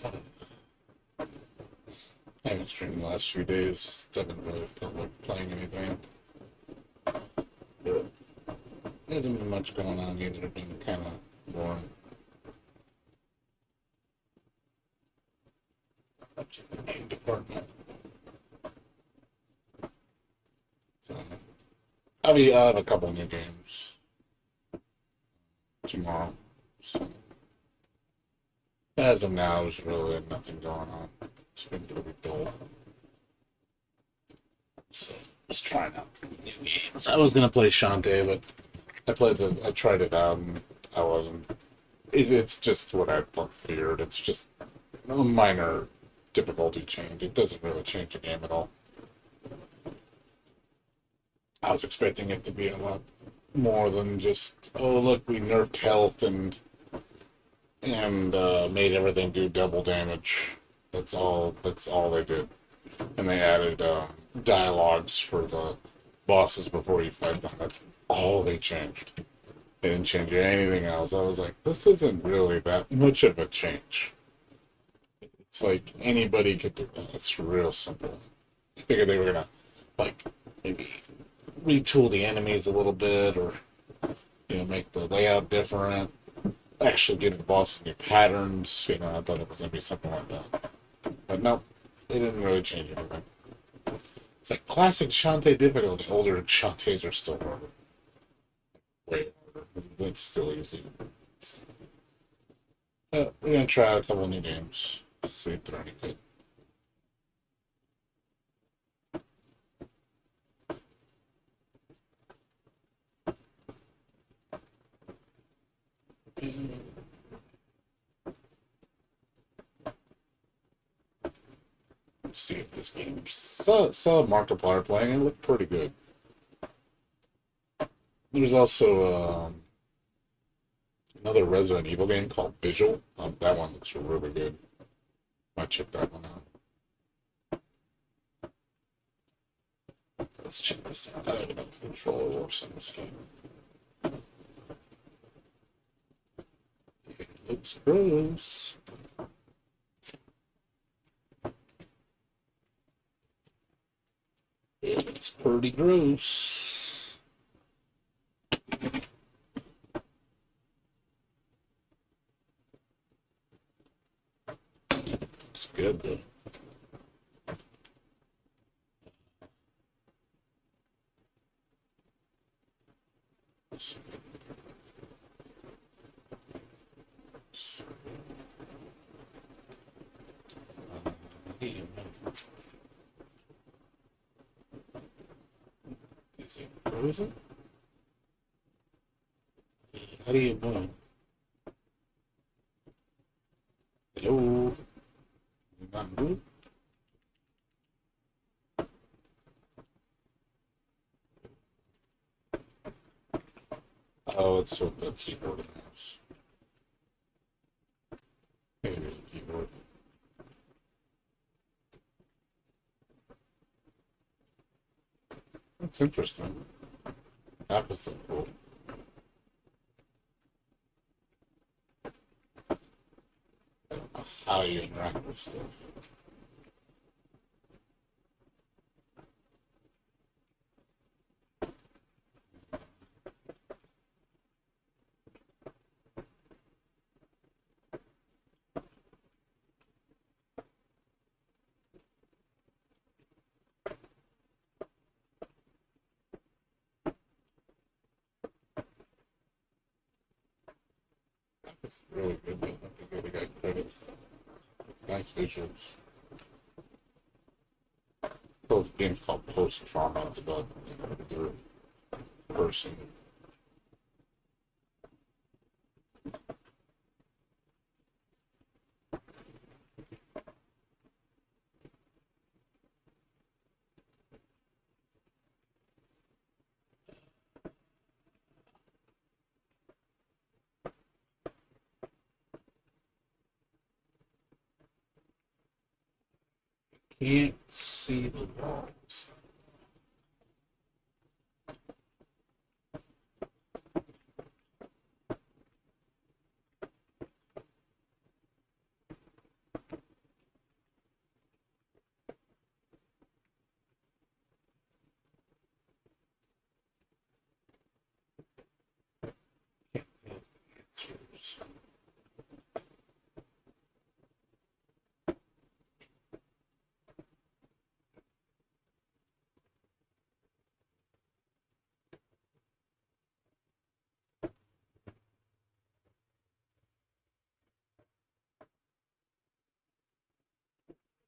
I haven't streamed the last few days. Haven't really felt like playing anything. There hasn't been much going on either. It's been kind of boring. Much in the game department. So, I'll have a couple new games tomorrow. So, as of now, there's really nothing going on. It's been pretty dull. So, just trying out new games. I was gonna play Shantae, but I tried it out and I wasn't. It's just what I feared. It's just a minor difficulty change. It doesn't really change the game at all. I was expecting it to be a lot more than just, oh look, we nerfed health and made everything do double damage. That's all. That's all they did. And they added dialogues for the bosses before you fight them. That's all they changed. They didn't change anything else. I was like, this isn't really that much of a change. It's like anybody could do that. It's real simple. I figured they were gonna like maybe retool the enemies a little bit, or make the layout different. Actually, give the bosses new patterns. I thought it was gonna be something like that, but no, they didn't really change anything. It's like classic Shantae difficulty. Older Shantaes are still harder, way harder. But it's still easy. So, we're gonna try a couple new games. See if they're any good. Let's see if this game saw Markiplier playing. It looked pretty good. There's also another Resident Evil game called Visual. That one looks really good. Might check that one out. Let's check this out. I don't even know if the controller works in this game. It looks gross. It looks pretty gross. It's good though. Is it frozen? How do you know? Hello? You not move? Oh, it's with the keyboard and mouse. Maybe there's a keyboard. That's interesting. That was so cool. I don't know how you interact with stuff. It's really good though. I think they got credit. Nice visuals. Those games called Post Trauma. It's about the person. Can't see the walls.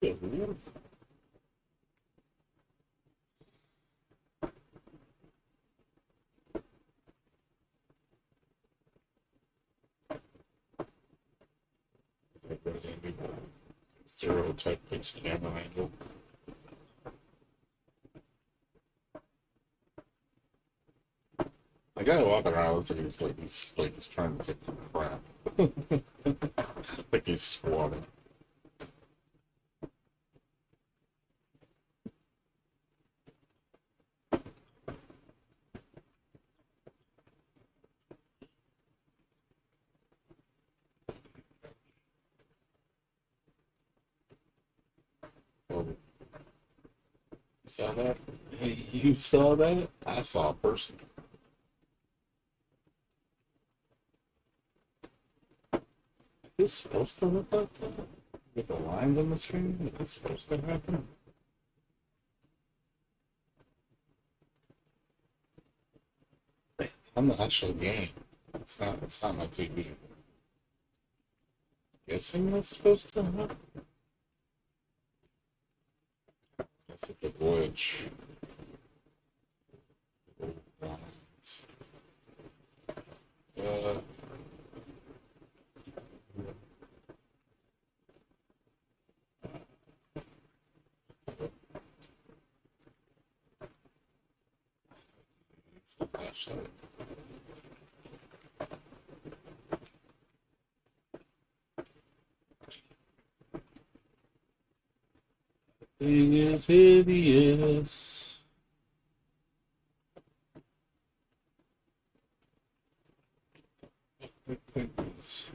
Good. Stereotype fixed camera angle. The guy walking around looks like he's trying to take a crap. Like he's squatting. Oh, you saw that? Hey, you saw that? I saw a person. Is supposed to look like that? With the lines on the screen? Is this supposed to happen? It's on the actual game. It's not my TV. Guessing that's supposed to happen? That's with the voyage. Lines. Uh, it's the flashlight. Thing is hideous. Goodness.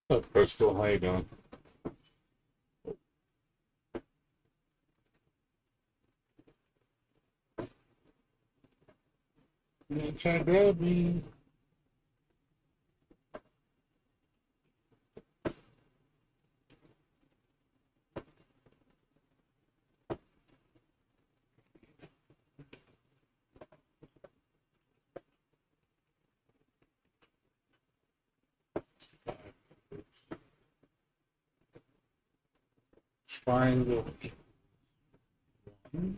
What's up, Crystal? How you doing? Yeah, try to grab me. Triangle. I'm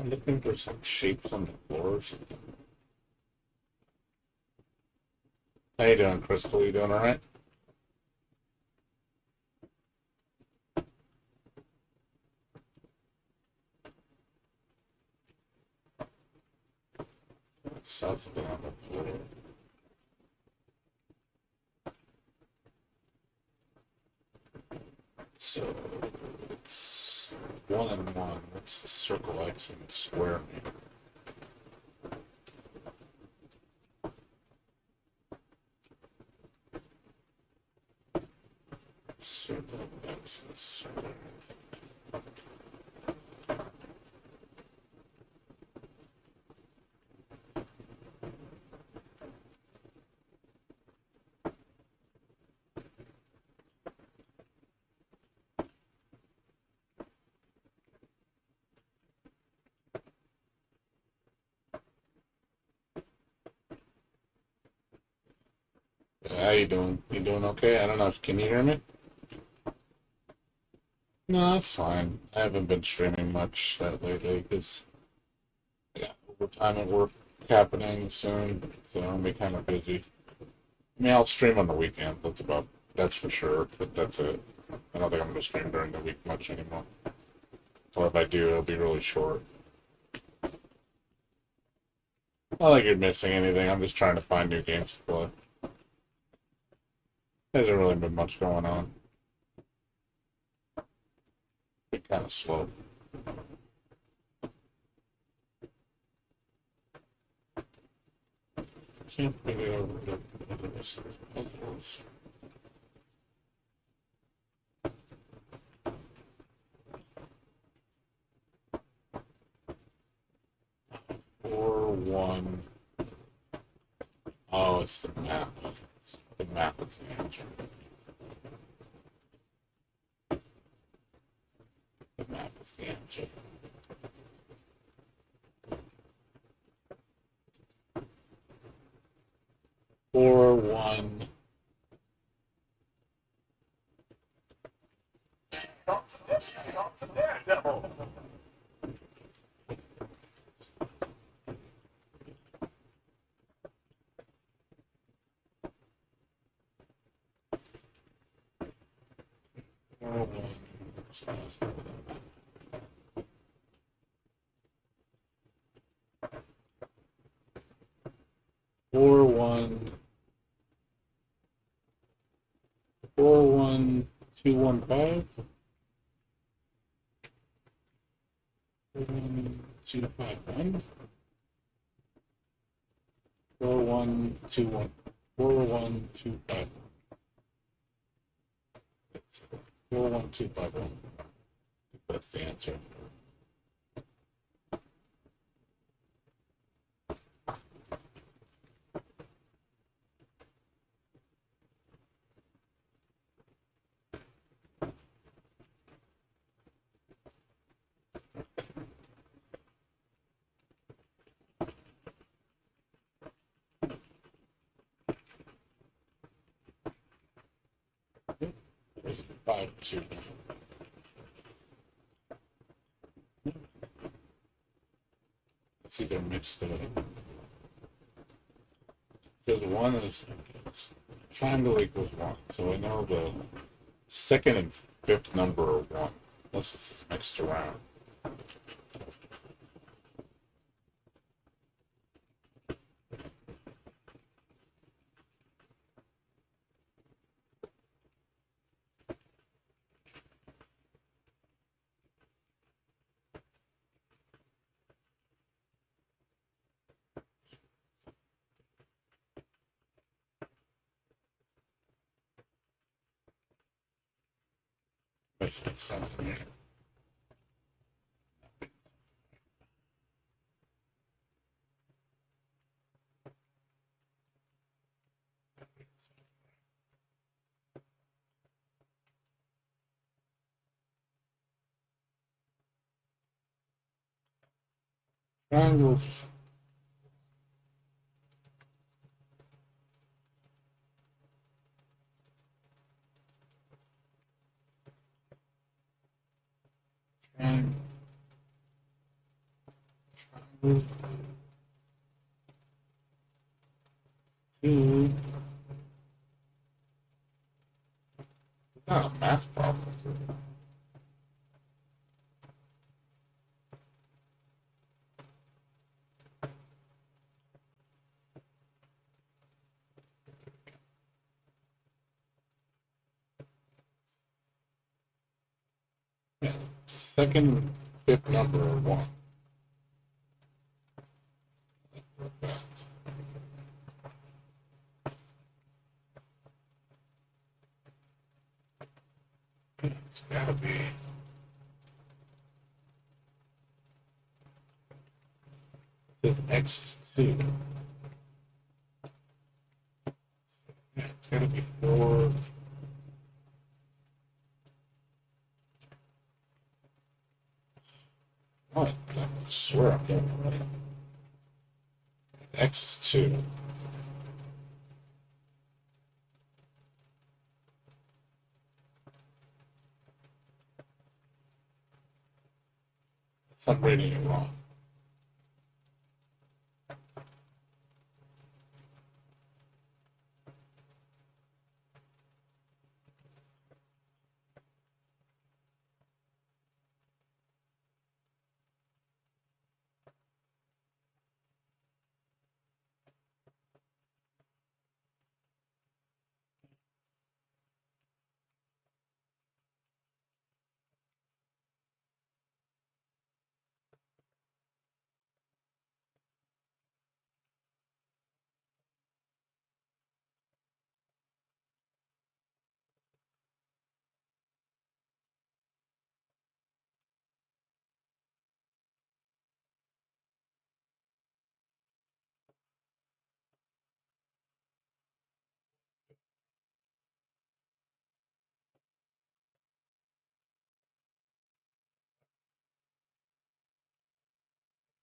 looking for some shapes on the floor or something. How you doing, Crystal? You doing all right? Something on the floor. So it's 1 and 1. What's the circle X and square mean? Circle X and square. How you doing? You doing okay? I don't know if can you hear me? No, that's fine. I haven't been streaming much that lately because yeah, overtime at work happening soon, so I'll be kind of busy. I mean, I'll stream on the weekend. That's for sure. But that's it. I don't think I'm gonna stream during the week much anymore. Or if I do, it'll be really short. Not like you're missing anything. I'm just trying to find new games to play. There hasn't really been much going on. Been kind of slow. Can't figure out what this puzzle is. Four, one. Oh, it's the map. The map is the answer. The map is the answer. Four, one. Comes a daredevil. 4-1, 4-1-2-1-5. 4-1-2-5-1. 4-1-2-1. 4-1-2-5. 4-1-2-5-1. That's the answer. There's 5-2. Let's either mix the. Says one is triangle equals one, so I know the second and fifth number are one, unless it's mixed around. Makes that something here. Triangles. Triangle. Triangle. Two. It's not a math problem. Yeah, second and fifth number are one. It's gotta be. This X is 2. Yeah, it's gotta be 4. What? I swear I'm getting it right. X is 2. I'm reading it wrong.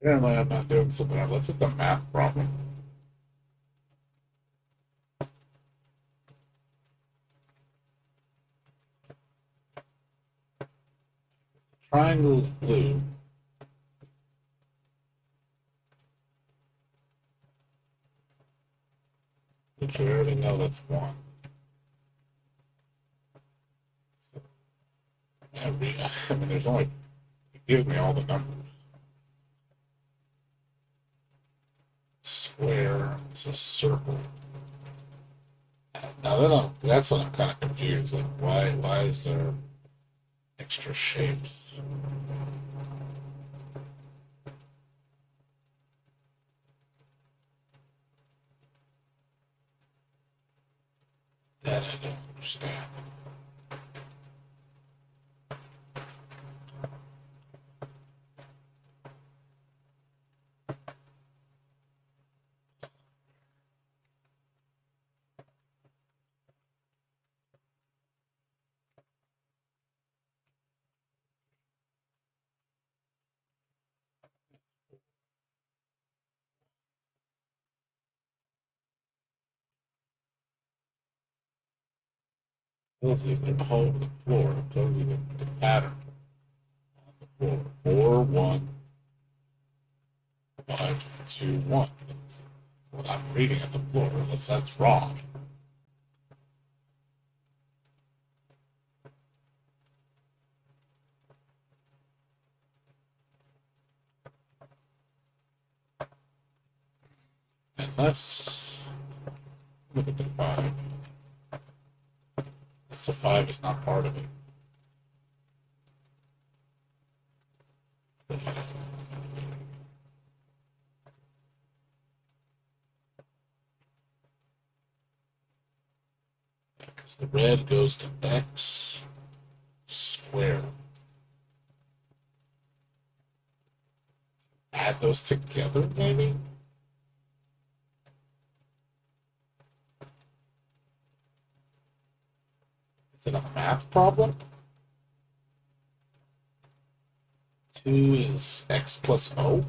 Apparently, I'm not doing something. Unless it's a math problem. Triangle is blue. Which we already know that's one. I mean, there's only, it gives me all the numbers. Square, it's a circle. Now that's what I'm kind of confused. Like, why is there extra shapes? That I don't understand. Tells you the whole the floor. It tells you the pattern on the floor. 4, 1, 5, 2, 1. That's what I'm reading at the floor, unless that's wrong. Unless, look at the 5. It's the 5 is not part of it. Because the red goes to x squared. Add those together, maybe? Is it a math problem? 2 is x plus o?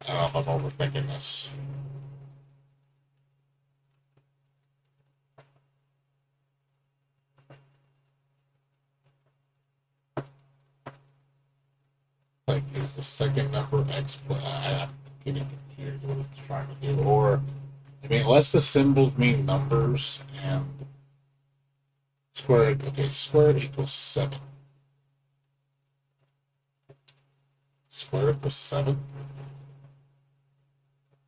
I don't know if I'm overthinking this. Like, is the second number x plus? I'm getting confused what it's trying to do. Or, I mean, unless the symbols mean numbers and squared, okay, squared equals 7. Square equals 7.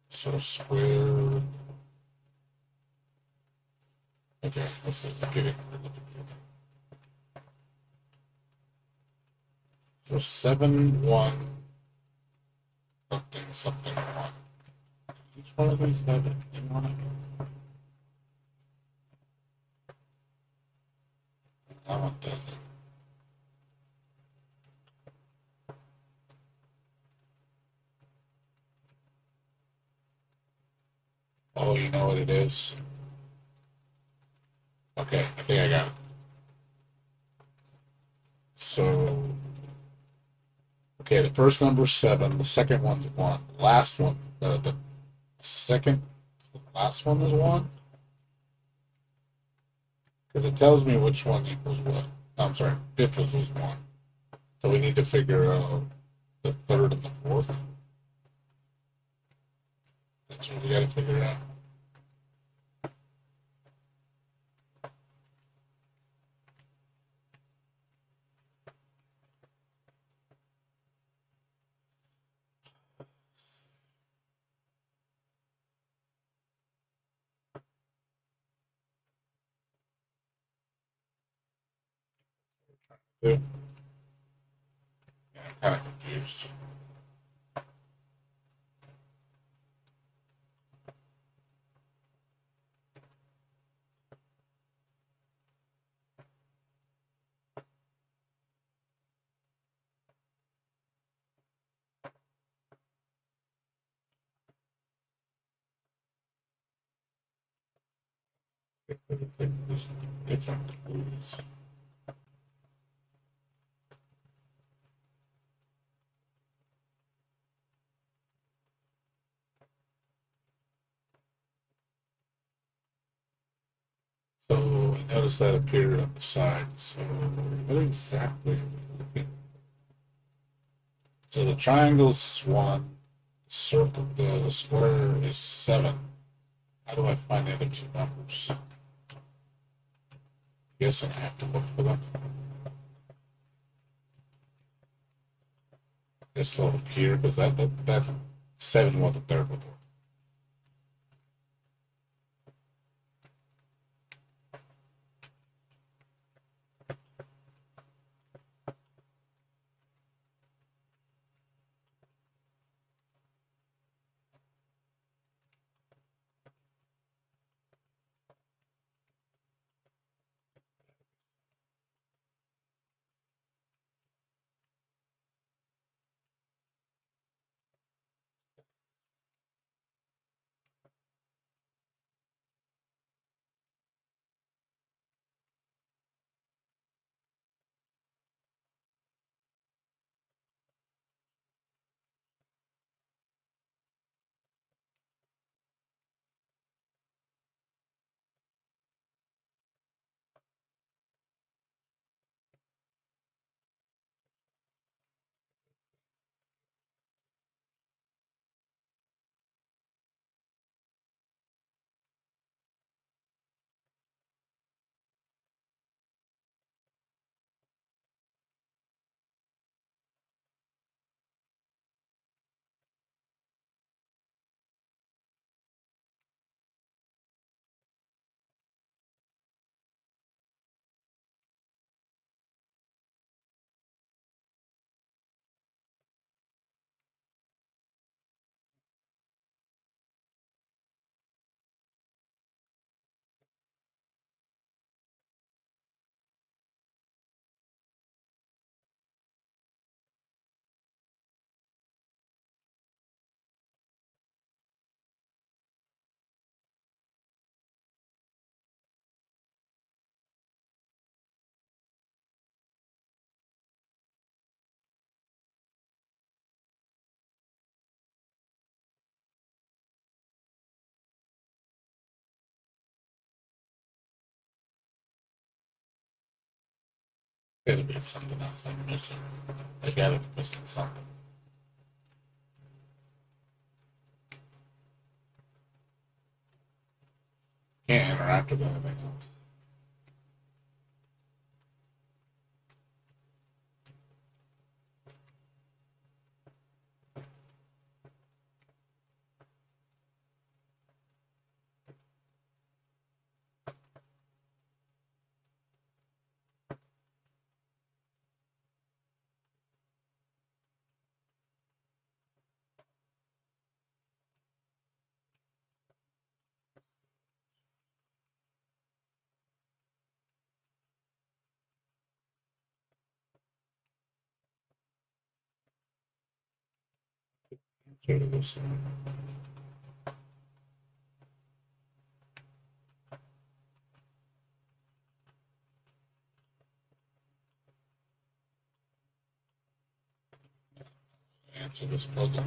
So square. Okay, this is getting. So 7, 1, something, something, 1. Each one of these have an in on it. That one doesn't. Oh, you know what it is? Okay, I think I got it. So, okay, the first number's 7, the second one's 1. The last one, the second, the last one is 1? Because it tells me which one equals what. No, I'm sorry, fifth was 1. So we need to figure out the third and the fourth. That's what we gotta figure out. Yeah, I'm kind of confused. There's different clues. So I noticed that appeared on the side. So what exactly? So the triangle's 1, circle, the square is 7. How do I find the other two numbers? Guess I have to look for them. Guess they'll appear because that 7 wasn't there before. Gotta be something else I'm missing. I gotta be missing something. Can't interact with anything else. Answer to this one. Answer this puzzle.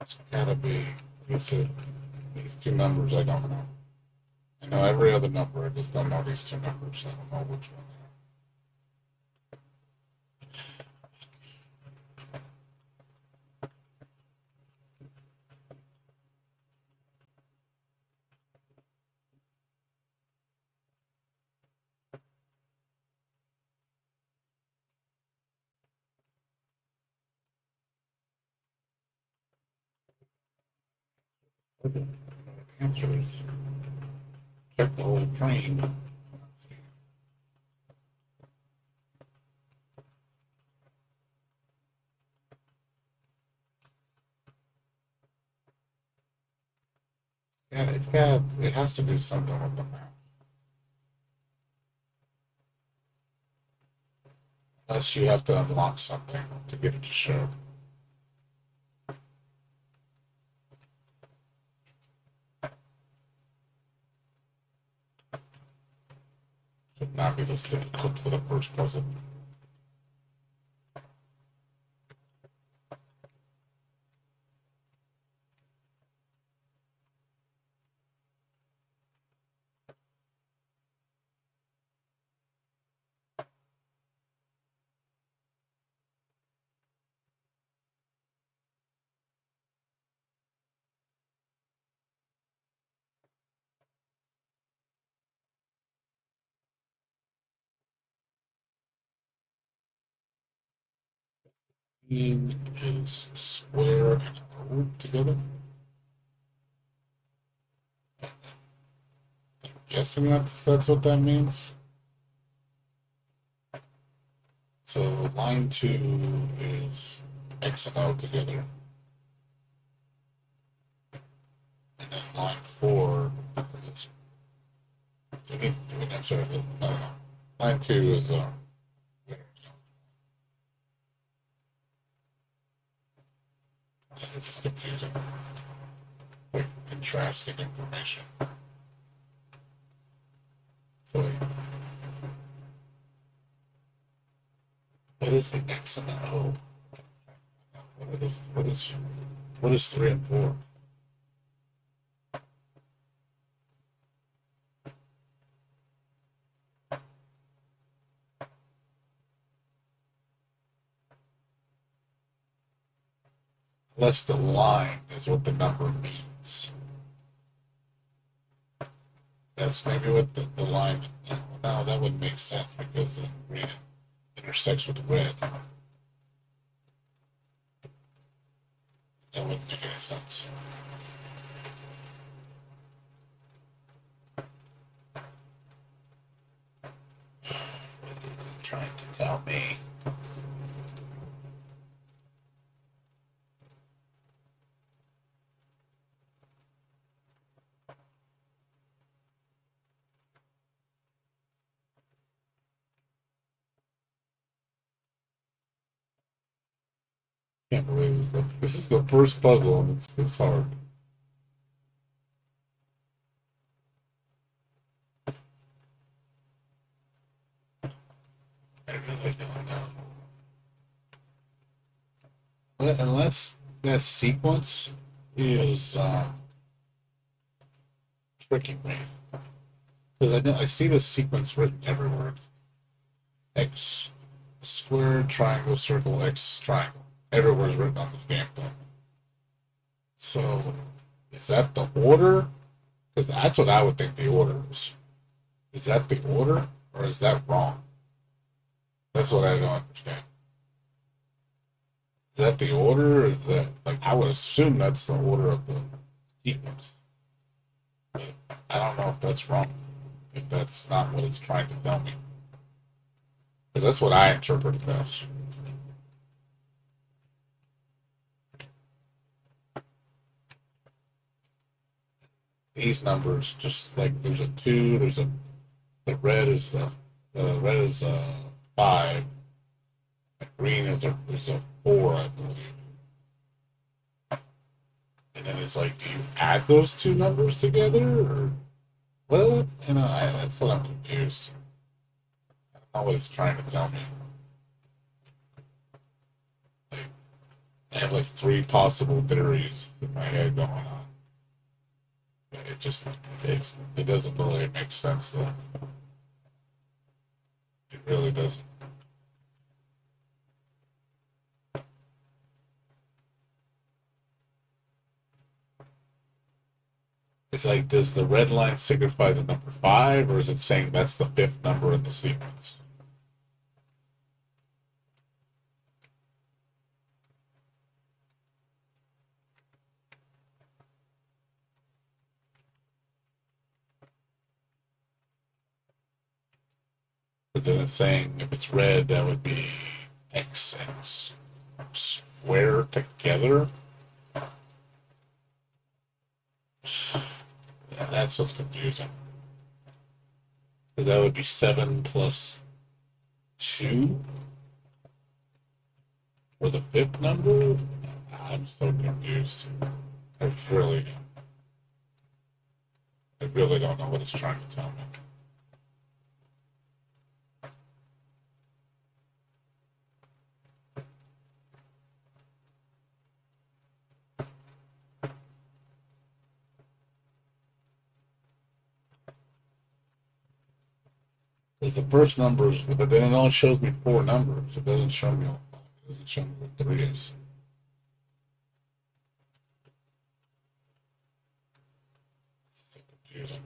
It's gotta be, like I said, these two numbers I don't know. I know every other number, I just don't know these two numbers. I don't know which one they are. The answer is check the whole train. Yeah, it has to do something with the map. Unless you have to unlock something to get it to show. Should not be this difficult for the first puzzle. green is square and O together. Guessing that's what that means. So line 2 is X and O together. And then line 4 is. I'm sorry, no. Line 2 is. This is confusing. Like contrasting information. So, what is the X and the O? What is 3 and 4? Unless the line is what the number means. That's maybe what the line. No, that wouldn't make sense because the green intersects with the red. That wouldn't make any sense. What is it trying to tell me? Can't believe this is the first puzzle and it's hard. I really don't know. Unless that sequence is tricking me. Because I see the sequence written everywhere. X squared, triangle, circle, X, triangle. Everywhere is written on this damn thing. So, is that the order? Because that's what I would think the order is. Is that the order? Or is that wrong? That's what I don't understand. Is that the order? Or is that, like, I would assume that's the order of the sequence. But I don't know if that's wrong. If that's not what it's trying to tell me. Because that's what I interpret it as. These numbers, just like there's a 2, the red is the red is 5, the green is a 4, I believe. And then it's like, do you add those two numbers together, or well, that's what I'm confused. I don't know what it's trying to tell me. Like, I have like 3 possible theories in my head going on. It doesn't really make sense though. It really doesn't. It's like, does the red line signify the number 5, or is it saying that's the 5th number in the sequence? But then it's saying if it's red, that would be X and square together. Yeah, that's what's confusing. Because that would be 7 plus 2 for the 5th number. I'm so confused. I really, I really don't know what it's trying to tell me. Because the first number is, but then it only shows me 4 numbers. It doesn't show me all 5. It doesn't show me what 3 is. It's so confusing.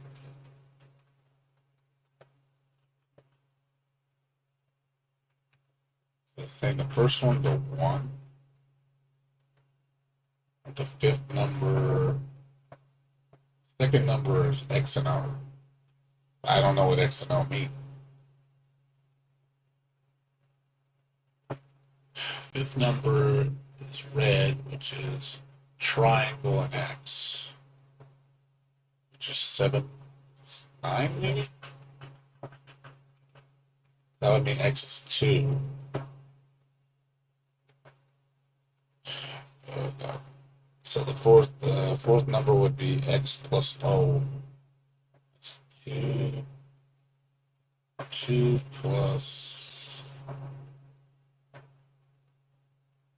So it's saying the first one's a 1. the fifth number, second number is X and O. I don't know what X and O mean. Fifth number is red, which is triangle and X, which is 7, 9 maybe? That would mean X is 2. No. So the fourth number would be X plus O. It's 2. 2 plus.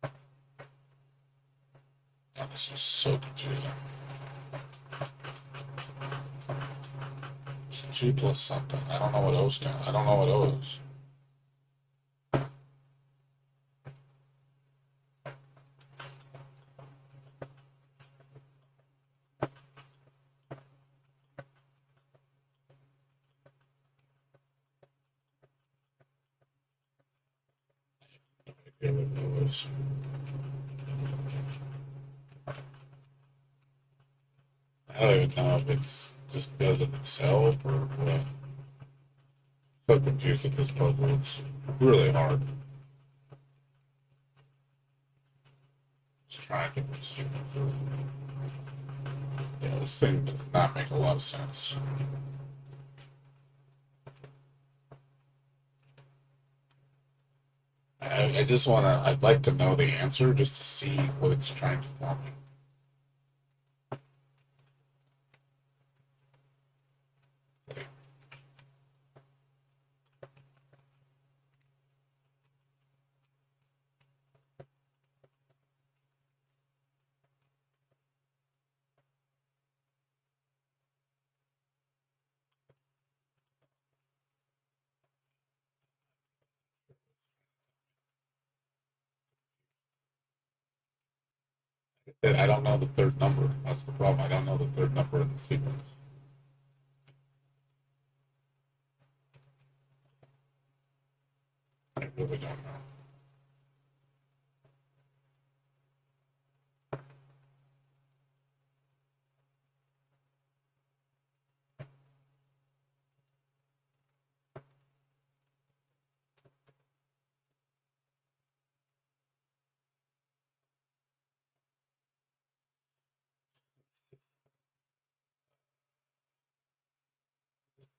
Oh, this is so confusing. It's 2 plus something. I don't know what O stands. I don't know what O is. I don't know what O is. I don't even know if it's just does it itself or what. So confused with this puzzle. It's really hard. Just trying to get this thing through. Yeah, this thing does not make a lot of sense. I just want to, I'd like to know the answer just to see what it's trying to tell me. I don't know the third number. That's the problem. I don't know the third number in the sequence. I really don't know.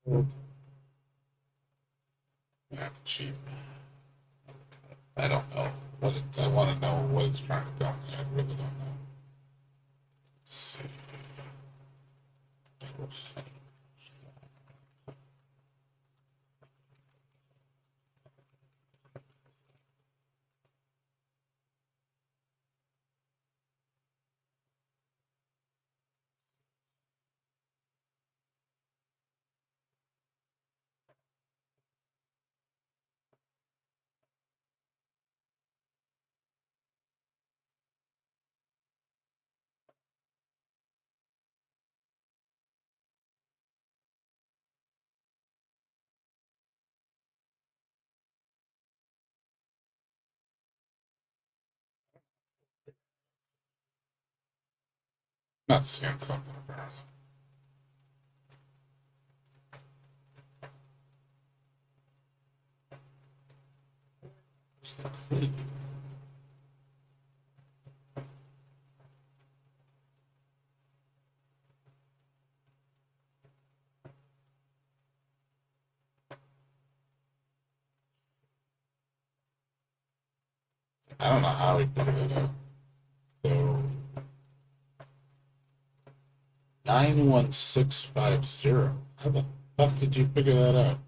I have to cheat. I don't know what it. I want to know what it's trying to tell me. I really don't know. Let's see. Not seeing something apparently. It's the clue. I don't know how he figured it out. So 91650. How the fuck did you figure that out?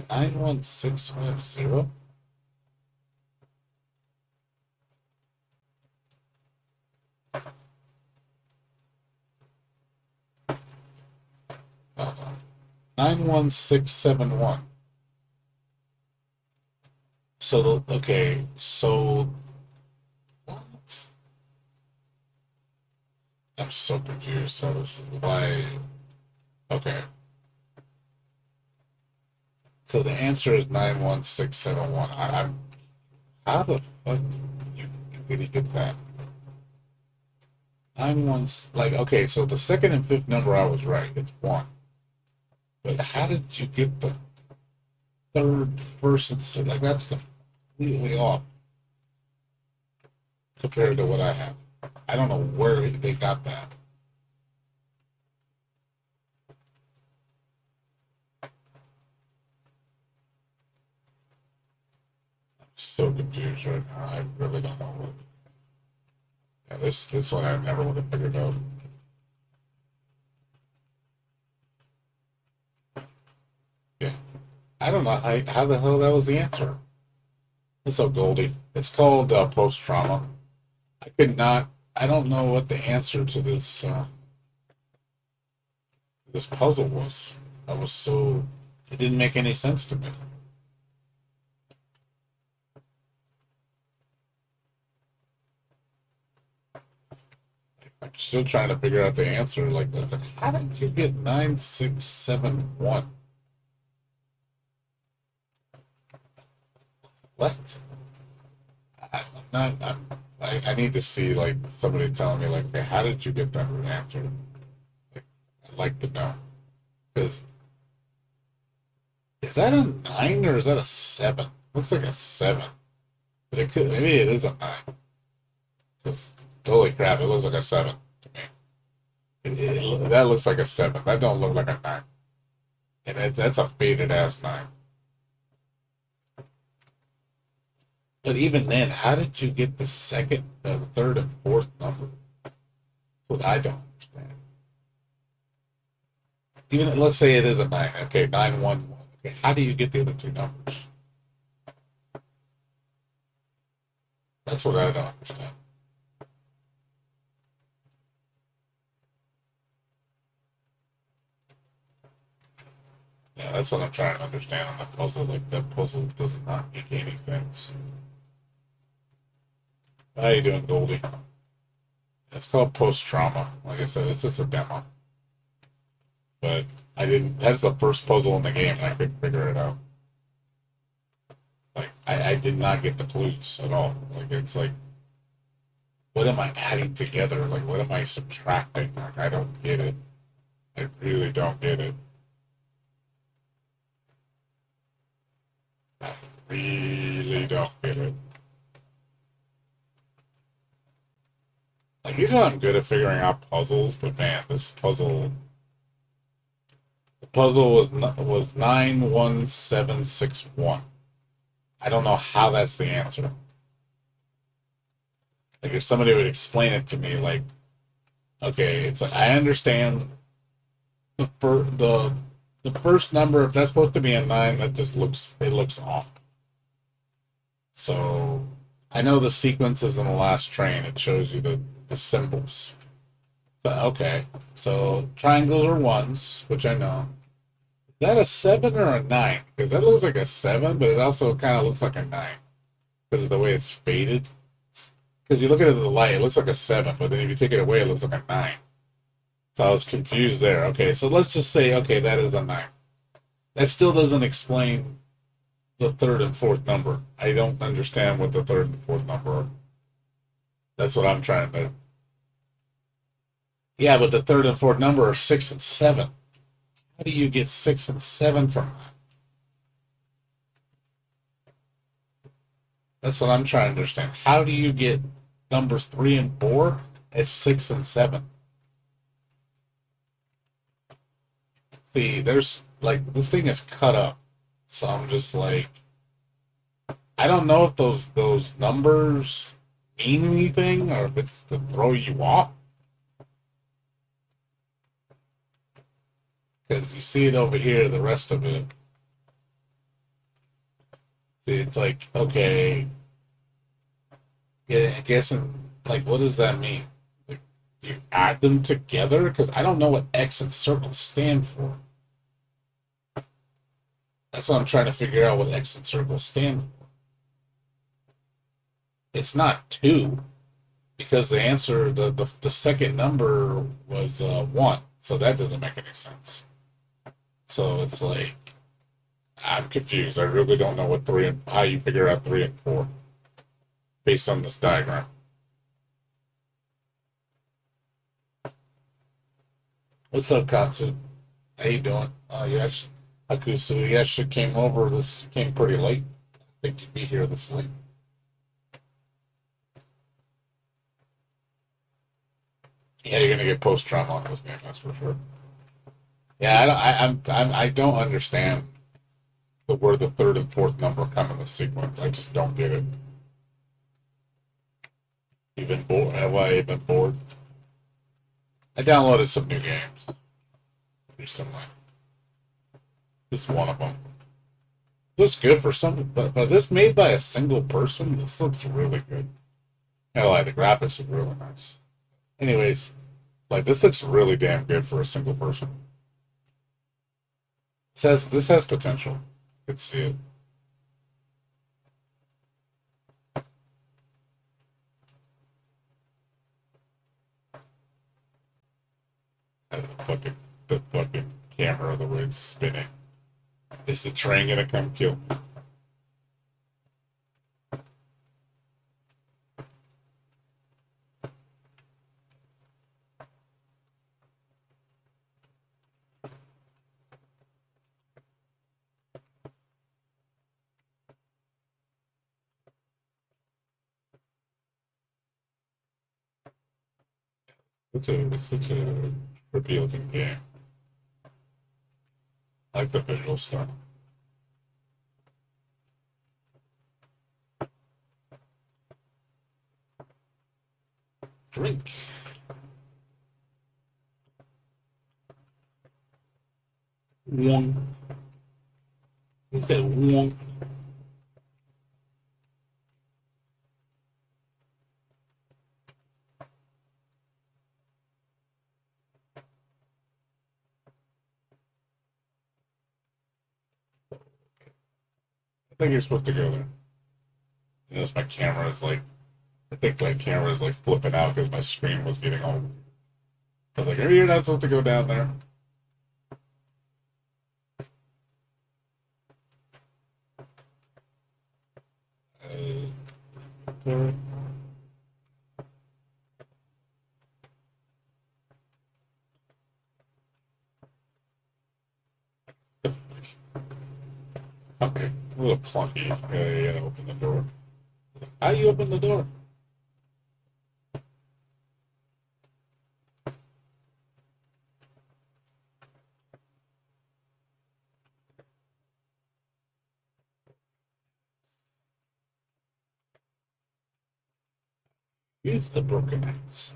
91650? Hold on. 91671. So okay, so what? I'm so confused. So this is why. Okay. So the answer is 91671. I'm. How the fuck did you get that? I'm once like okay, so the second and fifth number I was right. It's one. But how did you get the third, first, and sixth? Like that's completely off compared to what I have. I don't know where they got that. I'm so confused right now. I really don't know what. Yeah, this one I never would have figured out. Yeah, I don't know how the hell that was the answer. What's up, Goldie? It's called post trauma. I could not. I don't know what the answer to this puzzle was. I was so. It didn't make any sense to me. I'm still trying to figure out the answer. Like that's like, how did you get 9671? What? I'm not. I need to see like somebody telling me like, okay, how did you get that answer? Like, I'd like to know because is that a nine or is that a seven? Looks like a seven, but it could maybe it is a nine. Because holy crap, it looks like a seven to me. That looks like a seven. That don't look like a nine, and that's a faded ass nine. But even then, how did you get the second, the third, and fourth number? What I don't understand. Even let's say it is a nine. Okay, 911. Okay, how do you get the other two numbers? That's what I don't understand. Yeah, that's what I'm trying to understand on the puzzle. Like that puzzle does not make any sense. How you doing, Goldie? It's called post trauma. Like I said, it's just a demo. But I didn't. That's the first puzzle in the game, and I couldn't figure it out. Like I did not get the clues at all. Like it's like, what am I adding together? Like what am I subtracting? Like I don't get it. I really don't get it. I really don't get it. Like usually I'm good at figuring out puzzles, but man, this puzzle. The puzzle was 91761. I don't know how that's the answer. Like if somebody would explain it to me, like okay, it's like I understand the first number. If that's supposed to be a nine, that just looks off. So I know the sequences in the last train. It shows you the symbols. So, okay, so triangles are ones, which I know. Is that a seven or a nine? Because that looks like a seven, but it also kind of looks like a nine because of the way it's faded. Because you look at it in the light, it looks like a seven, but then if you take it away, it looks like a nine. So I was confused there. Okay, so let's just say, okay, that is a nine. That still doesn't explain the third and fourth number. I don't understand what the third and fourth number are. That's what I'm trying to. Yeah, but the third and fourth number are six and seven. How do you get six and seven from that? That's what I'm trying to understand. How do you get numbers three and four as six and seven? See, there's like this thing is cut up, so I'm just like I don't know if those numbers mean anything or if it's to throw you off because you see it over here. The rest of it, see, it's like okay, yeah, I guess like what does that mean? Like, do you add them together? Because I don't know what X and circle stand for. That's what I'm trying to figure out what X and circle stand for. It's not two because the answer, the second number was one, so that doesn't make any sense. So it's like I'm confused. I really don't know what three and how you figure out three and four based on this diagram. What's up, Katsu? How you doing? Yes, Akusu. He actually came over. This came pretty late. I think you'd be here this late. Yeah, you're gonna get post trauma on this game. That's for sure. Yeah, I don't understand where the third and fourth number come in the sequence. I just don't get it. You've been bored? Have I been bored? I downloaded some new games recently. This is one of them. Looks good for some, but this made by a single person. This looks really good. I like the graphics are really nice. Anyways, like this looks really damn good for a single person. This has potential. Could see it. The fucking camera, the way it's spinning. Is the train gonna come kill me? It's such a revealing game. I like the visual style. Drink. One. He said one. I think you're supposed to go there. Notice my camera is like, I think my camera is like flipping out because my screen was getting all. I was like, maybe you're not supposed to go down there. Uh, okay, a little clunky. Yeah, open the door. How you open the door? Use the broken axe.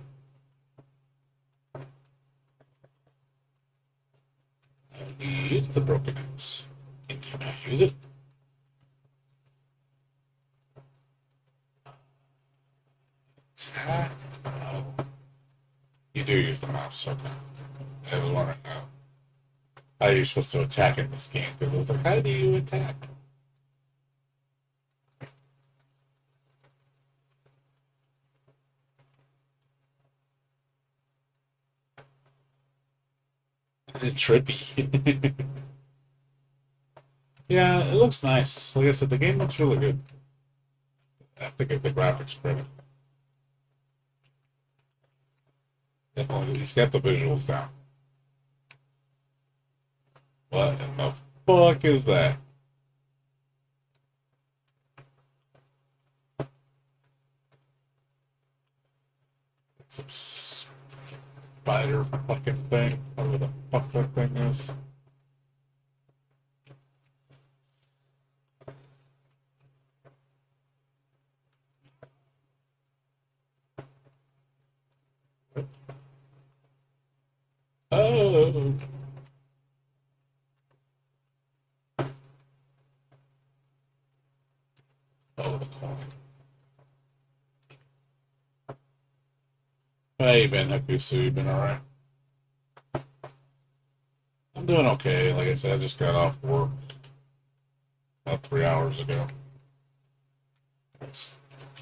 Use the broken axe. Can I use it? Attack. Oh. You do use the mouse, okay. I was wondering how you're supposed to attack in this game, because I was like, how do you attack? It's trippy. Yeah, it looks nice. Like I said, the game looks really good. I have to give the graphics credit. Definitely, he's got the visuals down. What in the fuck is that? Some spider fucking thing. Whatever the fuck that thing is. Oh. Oh, the coin. How you been, Hakusu? You been alright? I'm doing okay. Like I said, I just got off work about 3 hours ago. Just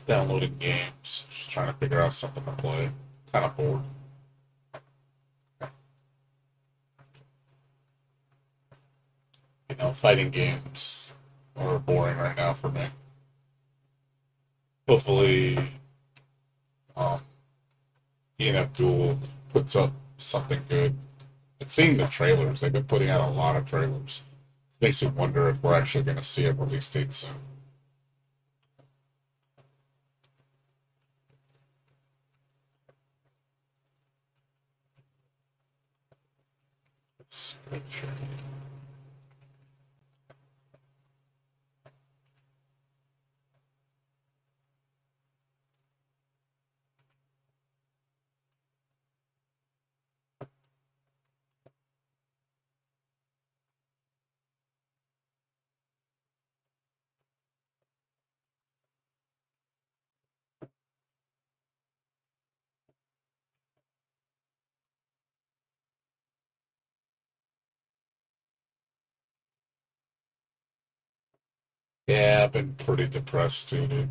downloading games, just trying to figure out something to play. Kind of bored. You know, fighting games are boring right now for me. Hopefully, um, ENF Duel puts up something good It's seeing the trailers. They've been putting out a lot of trailers. It makes me wonder if we're actually going to see a release date soon. Scripture. Yeah, I've been pretty depressed too, dude.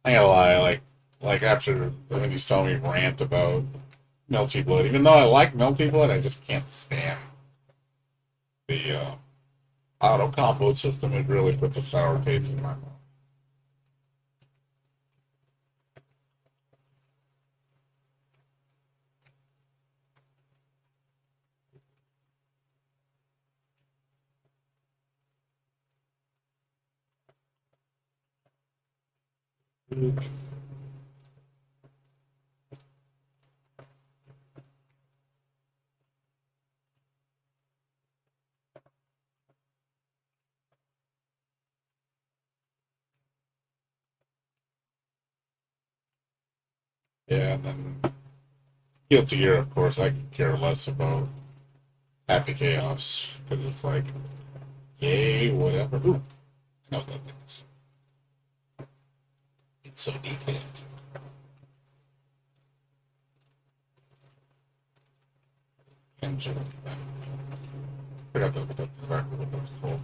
I ain't gonna lie, like after when you saw me rant about Melty Blood, even though I like Melty Blood, I just can't stand the auto combo system. It really puts a sour taste in my mouth. Yeah, and then Guilty Gear, of course, I could care less about Happy Chaos because it's like, yay, whatever. Ooh, I know what that thing is. It's so detailed. Engine. I forgot that exactly what that's called.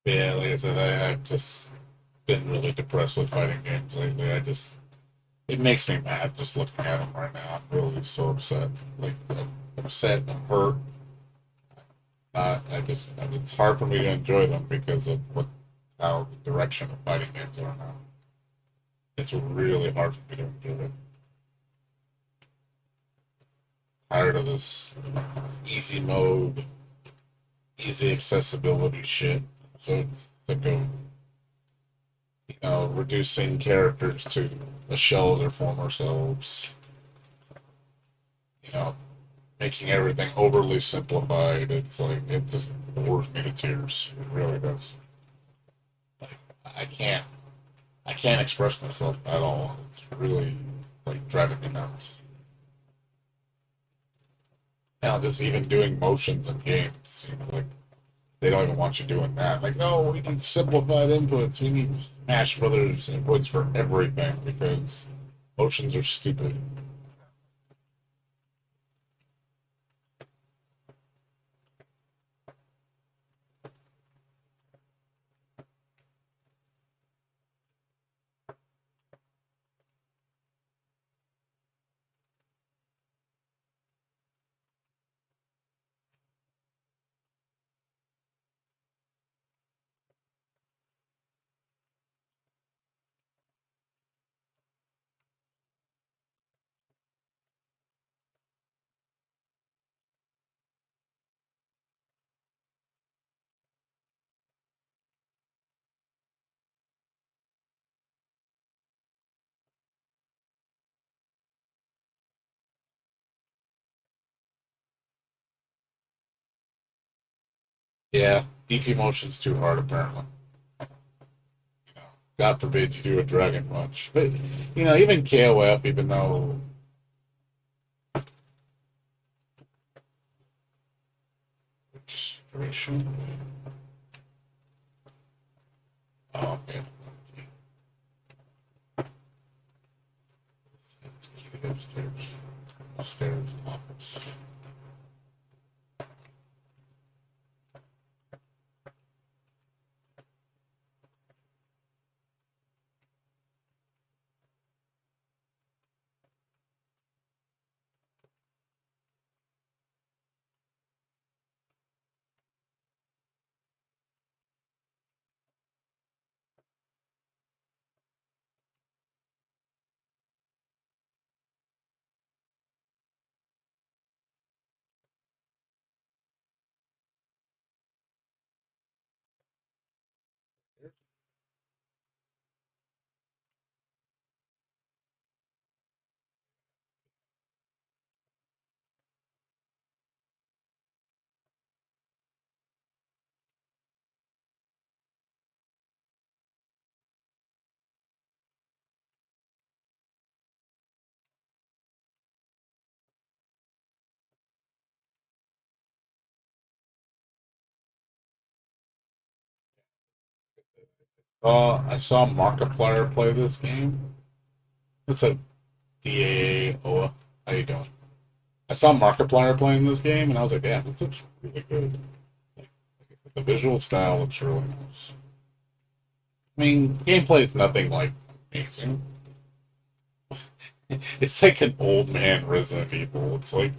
But yeah, like I said, I've just been really depressed with fighting games lately. It makes me mad just looking at them right now. I'm really so upset. Like, I'm upset and hurt. It's hard for me to enjoy them because of how the direction of fighting games are now. It's really hard for me to enjoy it. Tired of this easy mode, easy accessibility shit. So it's like reducing characters to a shell of their former selves. You know, making everything overly simplified. It's like it just bores me to tears. It really does. Like I can't, I can't express myself at all. It's really like driving me nuts. Now, just even doing motions in games, like they don't even want you doing that. Like, no, we need simplified inputs. We need Smash Brothers inputs for everything because motions are stupid. Yeah, DP motion's too hard apparently. God forbid you do a Dragon Punch. But even KOF, even though registration. Oh man. Upstairs. downstairs office. I saw Markiplier play this game. It's a DAA. How you doing? I saw Markiplier playing this game, and I was like, damn, this looks really good. Like, the visual style looks really nice. I mean, gameplay is nothing like amazing. It's like an old man Resident Evil. It's like,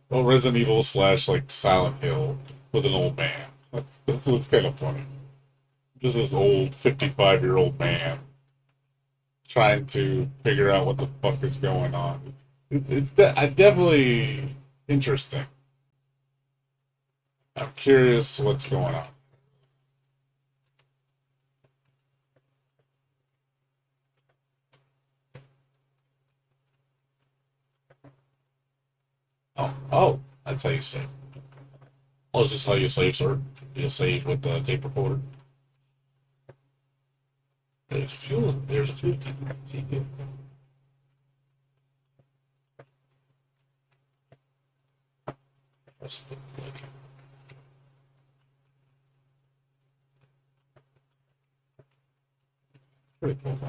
well, Resident Evil slash like Silent Hill with an old man. That's what's kind of funny. Just this old 55-year-old man trying to figure out what the fuck is going on. Definitely interesting. I'm curious what's going on. Oh, that's how you save. Oh, is this how you save, sir? You save with the tape recorder. There's a few. There's a few. What's the like? Pretty cool.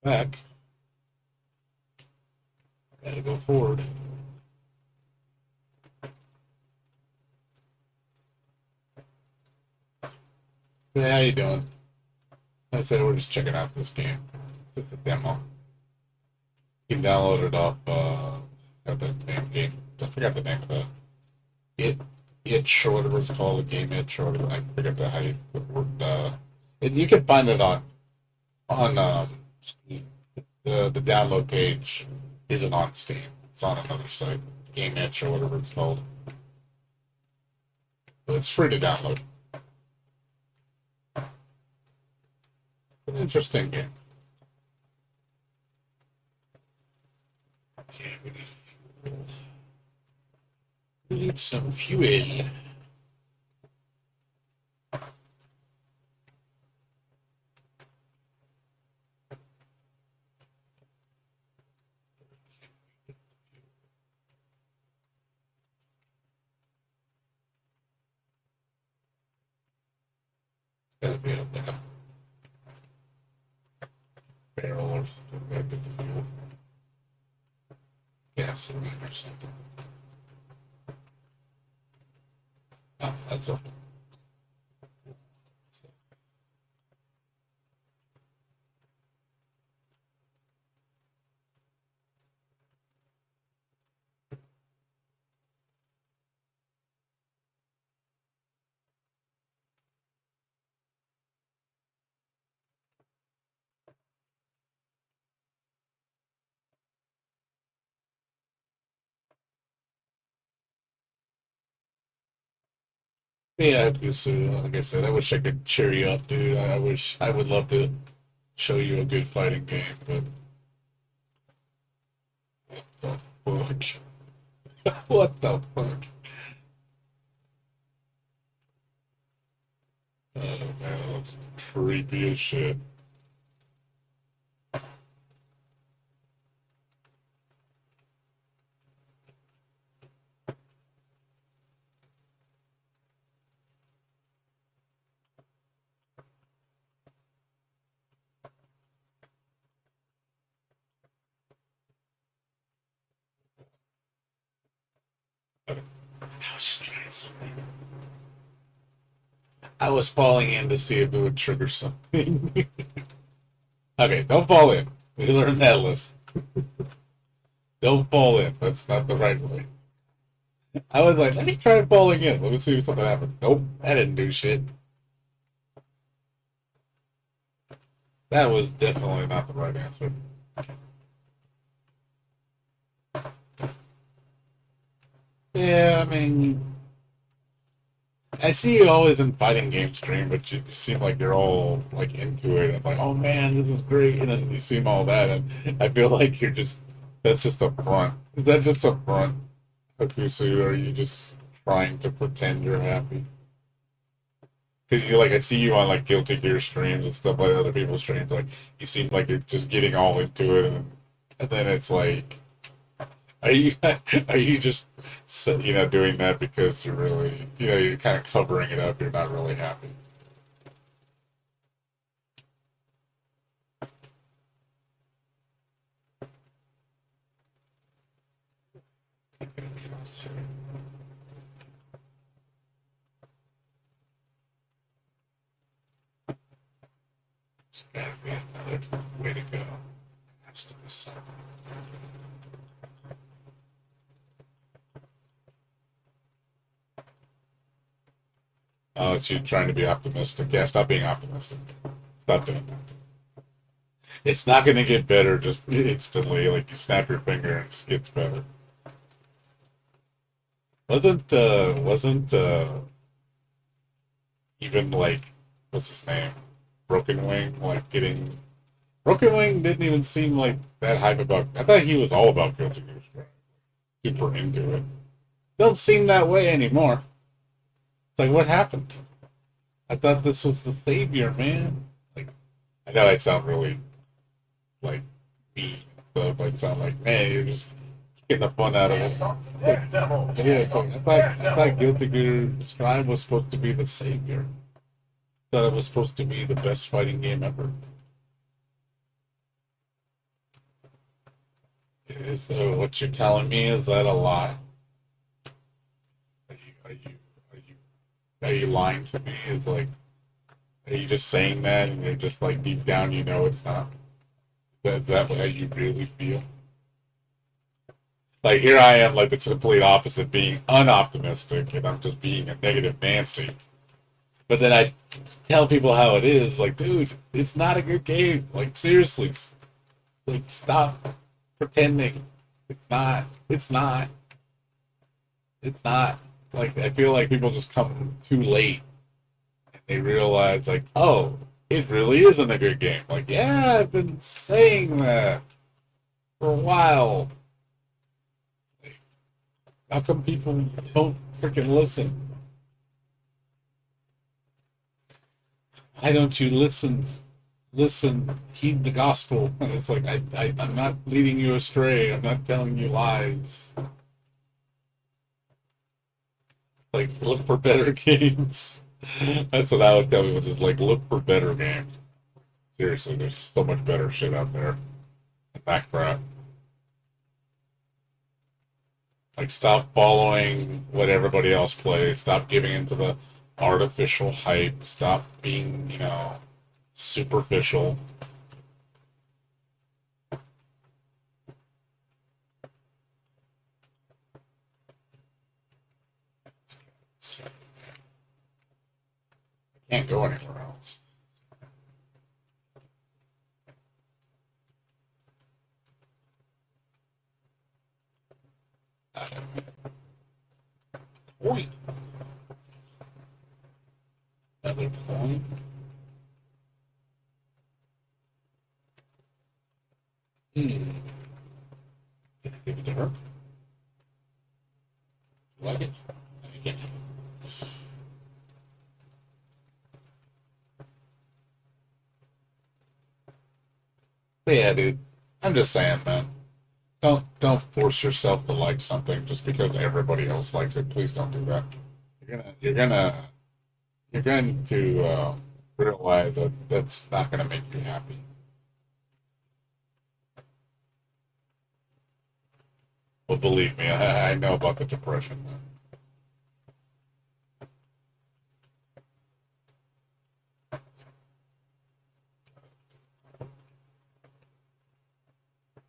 Back. Gotta go forward. Hey, how you doing? I said we're just checking out this game. It's just a demo. You can download it off. Got the damn game. I forgot the name of the it itch or whatever it's called. The game itch or whatever. I forget how you the word. You can find it on Steam. The download page isn't on Steam. It's on another site, Game Itch or whatever it's called. But it's free to download. An interesting game. Okay, we need fuel. We need some fuel. Gotta be like a barrel or something. Gotta get the fuel. Gasoline or something. Oh, that's open. Yeah, because like I said, I wish I could cheer you up, dude. I wish I would love to show you a good fighting game, but what the fuck? What the fuck? Oh man, that looks creepy as shit. Okay. I was just trying something. I was falling in to see if it would trigger something. Okay, don't fall in. We learned that lesson. Don't fall in. That's not the right way. I was like, let me try falling in. Let me see if something happens. Nope, that didn't do shit. That was definitely not the right answer. Yeah, I mean, I see you always in fighting game stream, but you seem like you're all like into it and like, oh man, this is great, and then you seem all that, and I feel like you're just that's just a front. Is that just a front, Hakusu, or are you just trying to pretend you're happy? Because you like, I see you on like Guilty Gear streams and stuff like other people's streams. Like you seem like you're just getting all into it, and then it's like, are you are you just doing that because you're really you're kind of covering it up. You're not really happy. It's gotta be another way to go. It has to be something. Oh, it's you trying to be optimistic. Yeah, stop being optimistic. Stop doing that. It's not going to get better just instantly. Like you snap your finger and it just gets better. Wasn't even like what's his name? Broken Wing like getting Broken Wing didn't even seem like that hype about. I thought he was all about Guilty Gear Strive. Super into it. Don't seem that way anymore. It's like what happened? I thought this was the savior, man. Like I know I sound really like mean and stuff. Like sound like man, you're just getting the fun out of it. Like, Daredevil! yeah, it's like, I thought Guilty Gear Strive was supposed to be the savior. I thought it was supposed to be the best fighting game ever. Is what you're telling me? Is that a lie? Are you are you are you are you lying to me? Is like are you just saying that and you're just like deep down you know it's not? Is that how you really feel? Like here I am, like the complete opposite, being unoptimistic, and I'm just being a negative Nancy. But then I tell people how it is, like, dude, it's not a good game. Like seriously, like stop pretending. It's not. It's not. It's not. Like I feel like people just come too late and they realize, like, oh, it really isn't a good game. Like, yeah, I've been saying that for a while. How come people don't freaking listen? Why don't you listen? Listen, heed the gospel. And it's like I'm not leading you astray. I'm not telling you lies. Like look for better games. That's what I would tell people. Just like look for better games. Seriously, there's so much better shit out there. That crap. Like stop following what everybody else plays. Stop giving into the artificial hype. Stop being, superficial. So, I can't go anywhere else. Point. Another point. Hmm. Can I give it to her? You like it? No, you can't. But yeah, dude, I'm just saying, man. Don't force yourself to like something just because everybody else likes it. Please don't do that. You're going to realize that that's not gonna make you happy. But believe me, I know about the depression, man.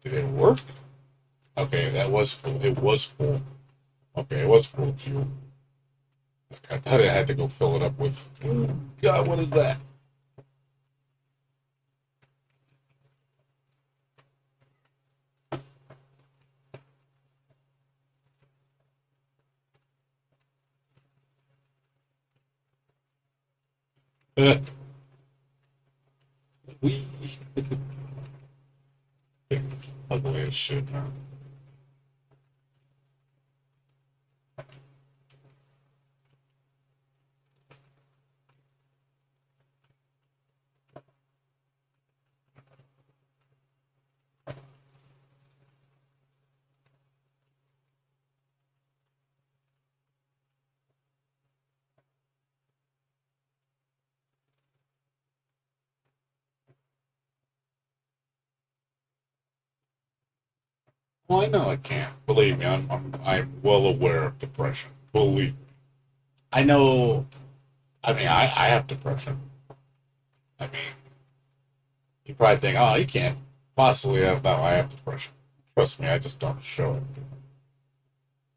Did it work? Okay, that was full. It was full. Okay, it was full of fuel. I thought I had to go fill it up with. Oh, God, what is that? Wee. Ugly as shit, man. Well, I know I can't. Believe me, I'm well aware of depression. Believe me. I know. I mean, I have depression. I mean, you probably think, oh, you can't possibly have that. I have depression. Trust me, I just don't show it.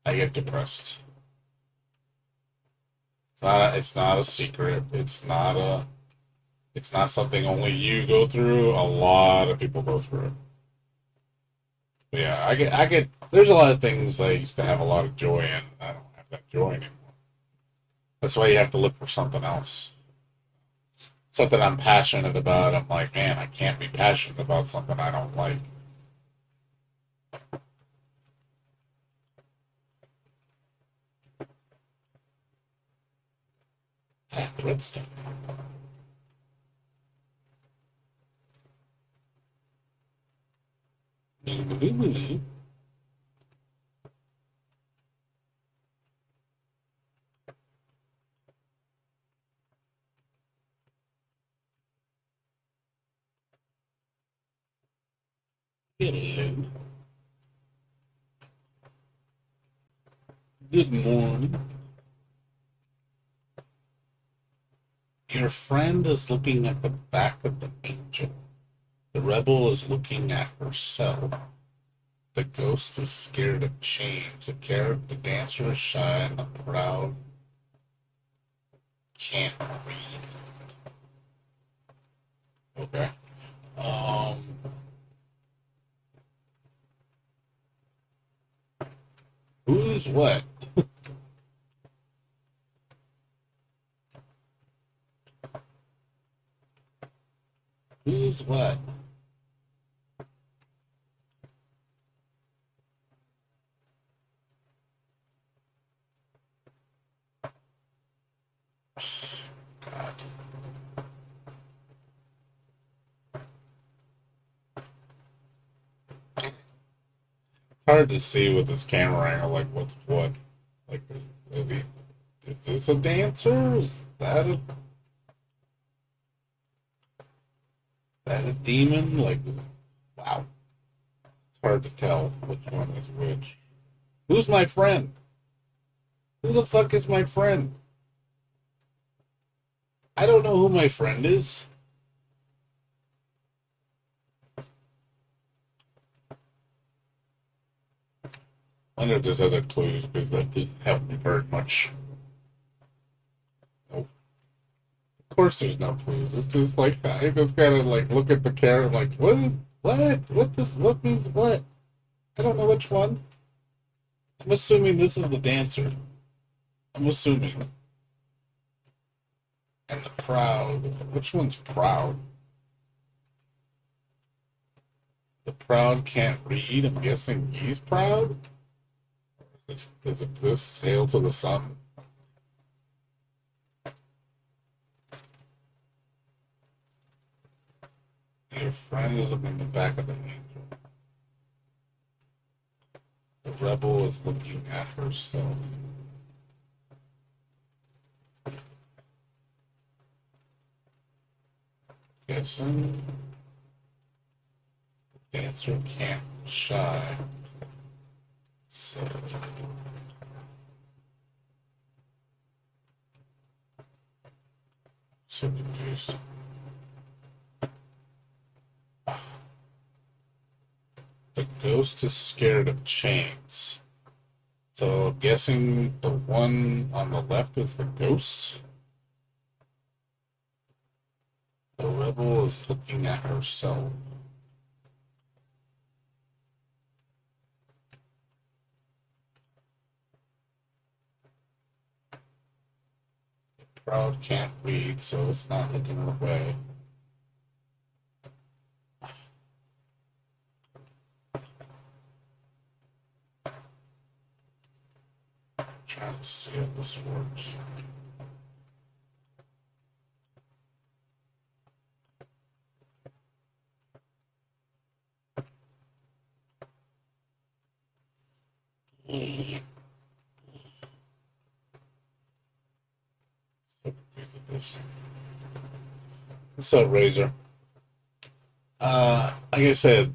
I get depressed. It's not a secret. It's not something only you go through. A lot of people go through it. But yeah, I get, there's a lot of things I used to have a lot of joy in. I don't have that joy anymore. That's why you have to look for something else. Something I'm passionate about. I'm like, man, I can't be passionate about something I don't like. Ah, redstone. Hello. Good morning. Your friend is looking at the back of the angel. The rebel is looking at herself. The ghost is scared of change. The dancer is shy, and the proud can't read. Okay. Um. Who's what? Who's what? God. Hard to see with this camera angle, like what's what. Like, is this a dancer? Is that a demon? Like, wow. It's hard to tell which one is which. Who's my friend? Who the fuck is my friend? I don't know who my friend is. I wonder if there's other clues because that doesn't help me very much. Nope. Of course, there's no clues. It's just like I just gotta like look at the camera, like what, what means what? I don't know which one. I'm assuming this is the dancer. I'm assuming. And the proud. Which one's proud? The proud can't read. I'm guessing he's proud. Is it this hail to the sun? Your friend is up in the back of the angel. The rebel is looking at herself. Guessing the dancer can't shy. So confused. The ghost is scared of chains. So I'm guessing the one on the left is the ghost. The rebel is looking at herself. The crowd can't read, so it's not looking her way. Trying to see how this works. What's up, Razor? Like I said,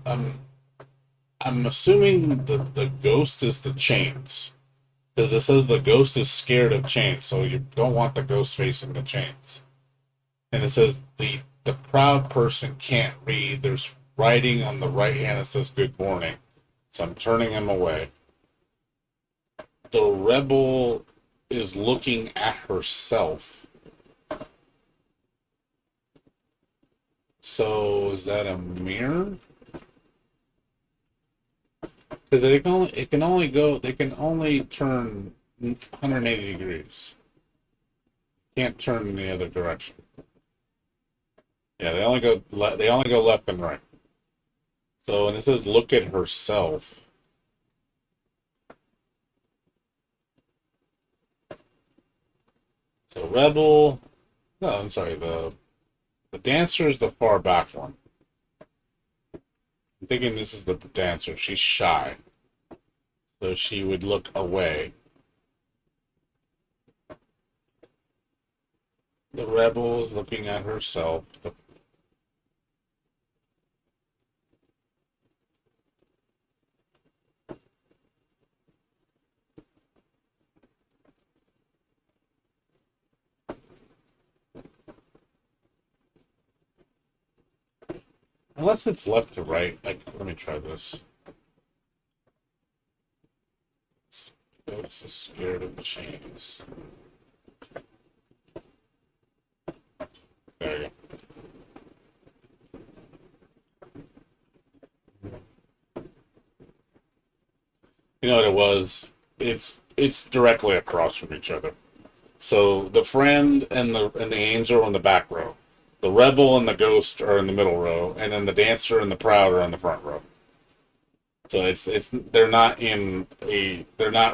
I'm assuming the ghost is the chains. Because it says the ghost is scared of chains, so you don't want the ghost facing the chains. And it says the proud person can't read. There's writing on the right hand that says good morning. So I'm turning him away. The rebel is looking at herself. So is that a mirror? Because it can only go, they can only turn 180 degrees. Can't turn in the other direction. Yeah, they only go left and right. So when it says look at herself, so rebel. No, I'm sorry. The dancer is the far back one. I'm thinking this is the dancer. She's shy, so she would look away. The rebel is looking at herself. Unless it's left to right. Like, let me try this. Ghost is scared of chains. There you go. You know what it was? It's directly across from each other. So the friend and the angel are in the back row. The rebel and the ghost are in the middle row, and then the dancer and the proud are in the front row. So it's they're not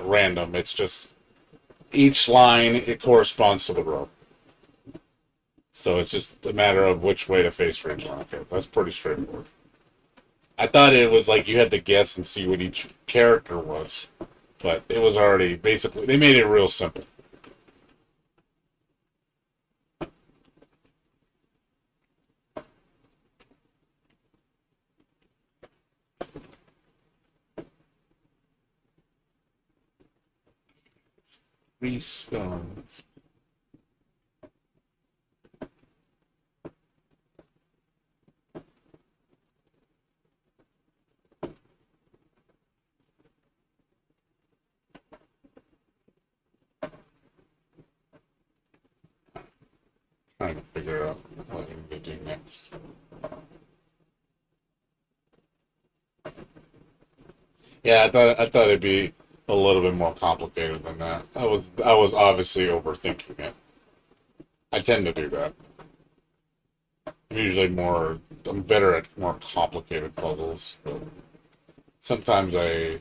random. It's just each line it corresponds to the row. So it's just a matter of which way to face for each one. Okay, that's pretty straightforward. I thought it was like you had to guess and see what each character was, but it was already basically they made it real simple. Three stones. Trying to figure out what I'm going to do next. Yeah, I thought it'd be a little bit more complicated than that. I was obviously overthinking it. I tend to do that. I'm better at more complicated puzzles, but sometimes I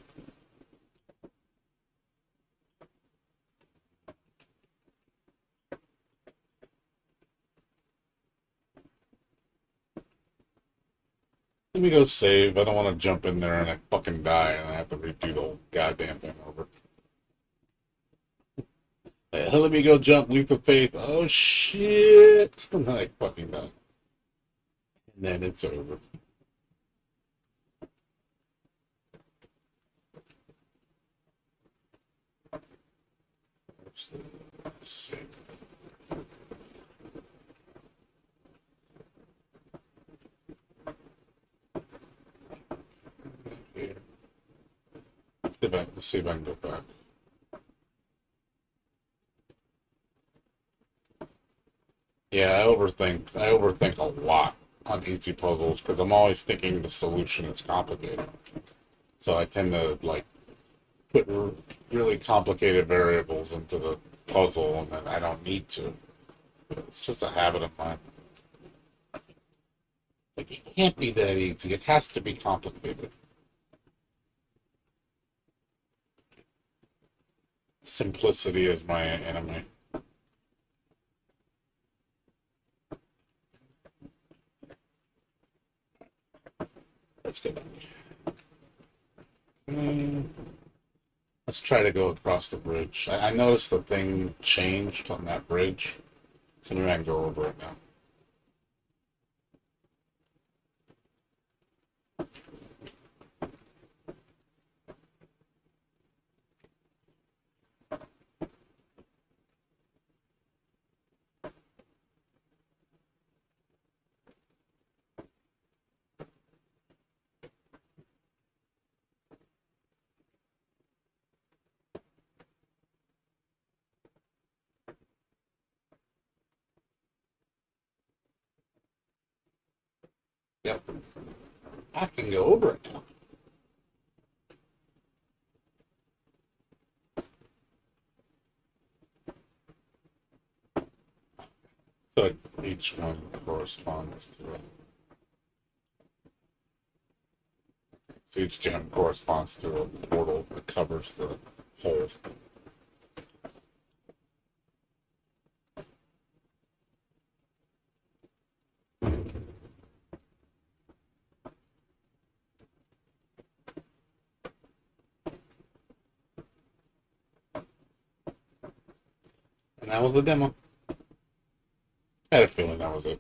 Let me go save. I don't want to jump in there and I fucking die and I have to redo the whole goddamn thing over. Let me go jump leap of faith. Oh shit! And then I fucking die. And then it's over. Save. Here. Let's see if I can go back. Yeah, I overthink a lot on easy puzzles because I'm always thinking the solution is complicated. So I tend to like put really complicated variables into the puzzle, and then I don't need to. It's just a habit of mine. Like it can't be that easy. It has to be complicated. Simplicity is my enemy. Let's go back. Let's try to go across the bridge. I noticed the thing changed on that bridge. So maybe I can go over it now. Yep. I can go over it now. So each one corresponds to it. So each gem corresponds to a portal that covers the whole. And that was the demo. I had a feeling that was it.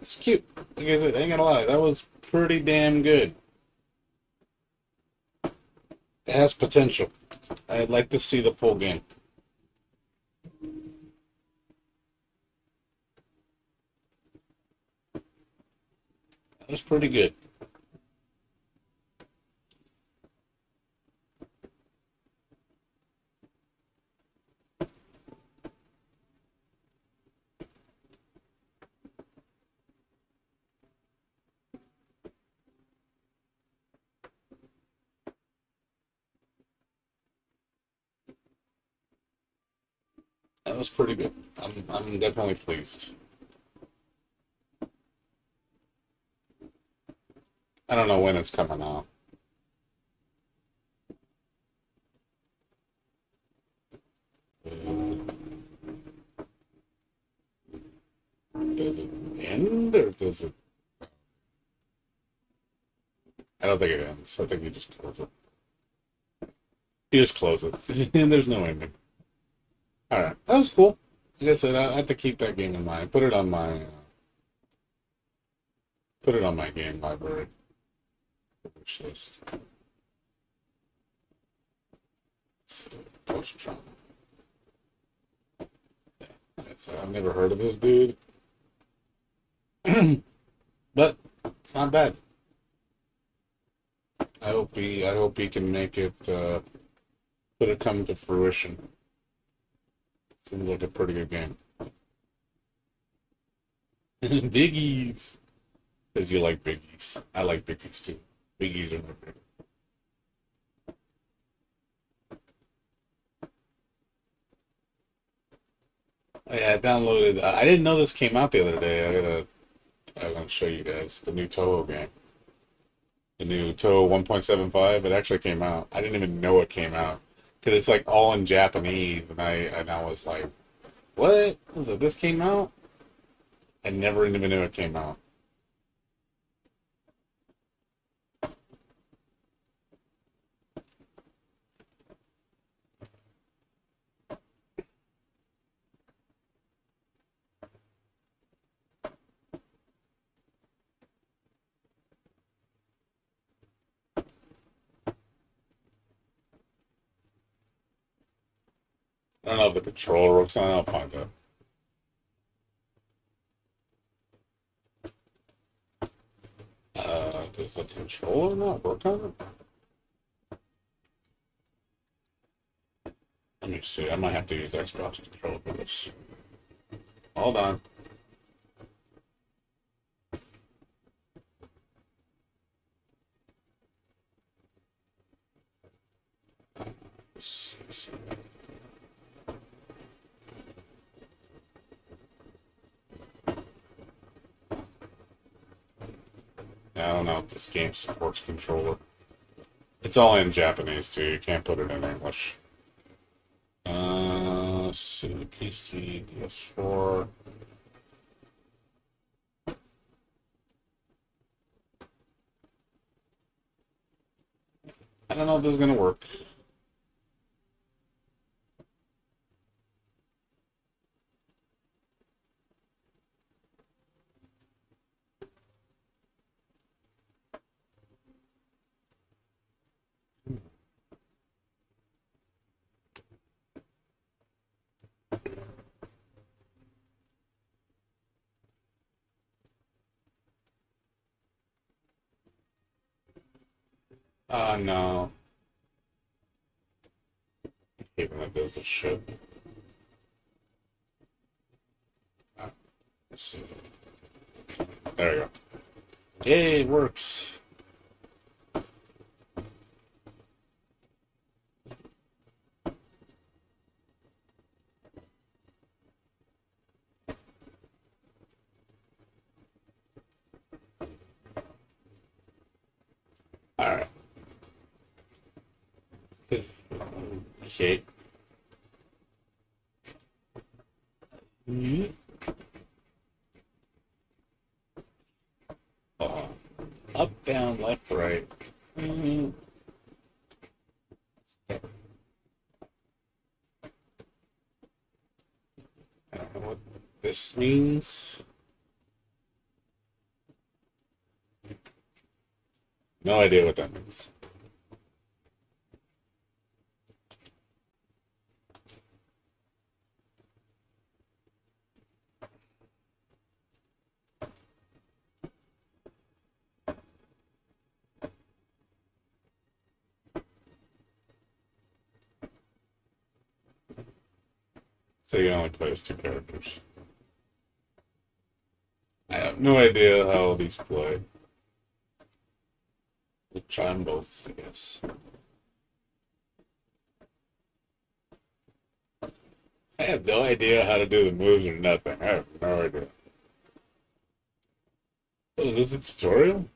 It's cute. Like I said, I ain't gonna lie, that was pretty damn good. It has potential. I'd like to see the full game. That was pretty good. That was pretty good. I'm definitely pleased. I don't know when it's coming out. Does it end or does it? I don't think it ends. I think you just close it. You just close it, and there's no ending. All right, that was cool. Like I said, I have to keep that game in mind. Put it on my game library wish list. Post trauma. I've never heard of this dude, but it's not bad. I hope he can make it. Put it come to fruition. Seems like a pretty good game. Biggies. Because you like biggies. I like biggies too. Biggies are my favorite. Oh, yeah, I downloaded. I didn't know this came out the other day. I'm gonna show you guys the new Toho game. The new Toho 1.75. It actually came out. I didn't even know it came out because it's like all in Japanese, and I was like, What? Was it this came out? I never even knew it came out. I don't know if the controller works on it. I'll find out. Does the controller not work on it? Let me see. I might have to use Xbox controller for this. Hold on. I don't know if this game supports controller. It's all in Japanese too. You can't put it in English. Let's see, PC, PS4. I don't know if this is gonna work. No. I hate when it does this shit. Let's see. There you go. Yay, it works. Alright. Okay. Oh. Up, down, left, right. Mhm. I don't know what this means. No idea what that means. So you only play as two characters. I have no idea how these play. We'll try them both, I guess. I have no idea how to do the moves or nothing. I have no idea. Oh, is this a tutorial?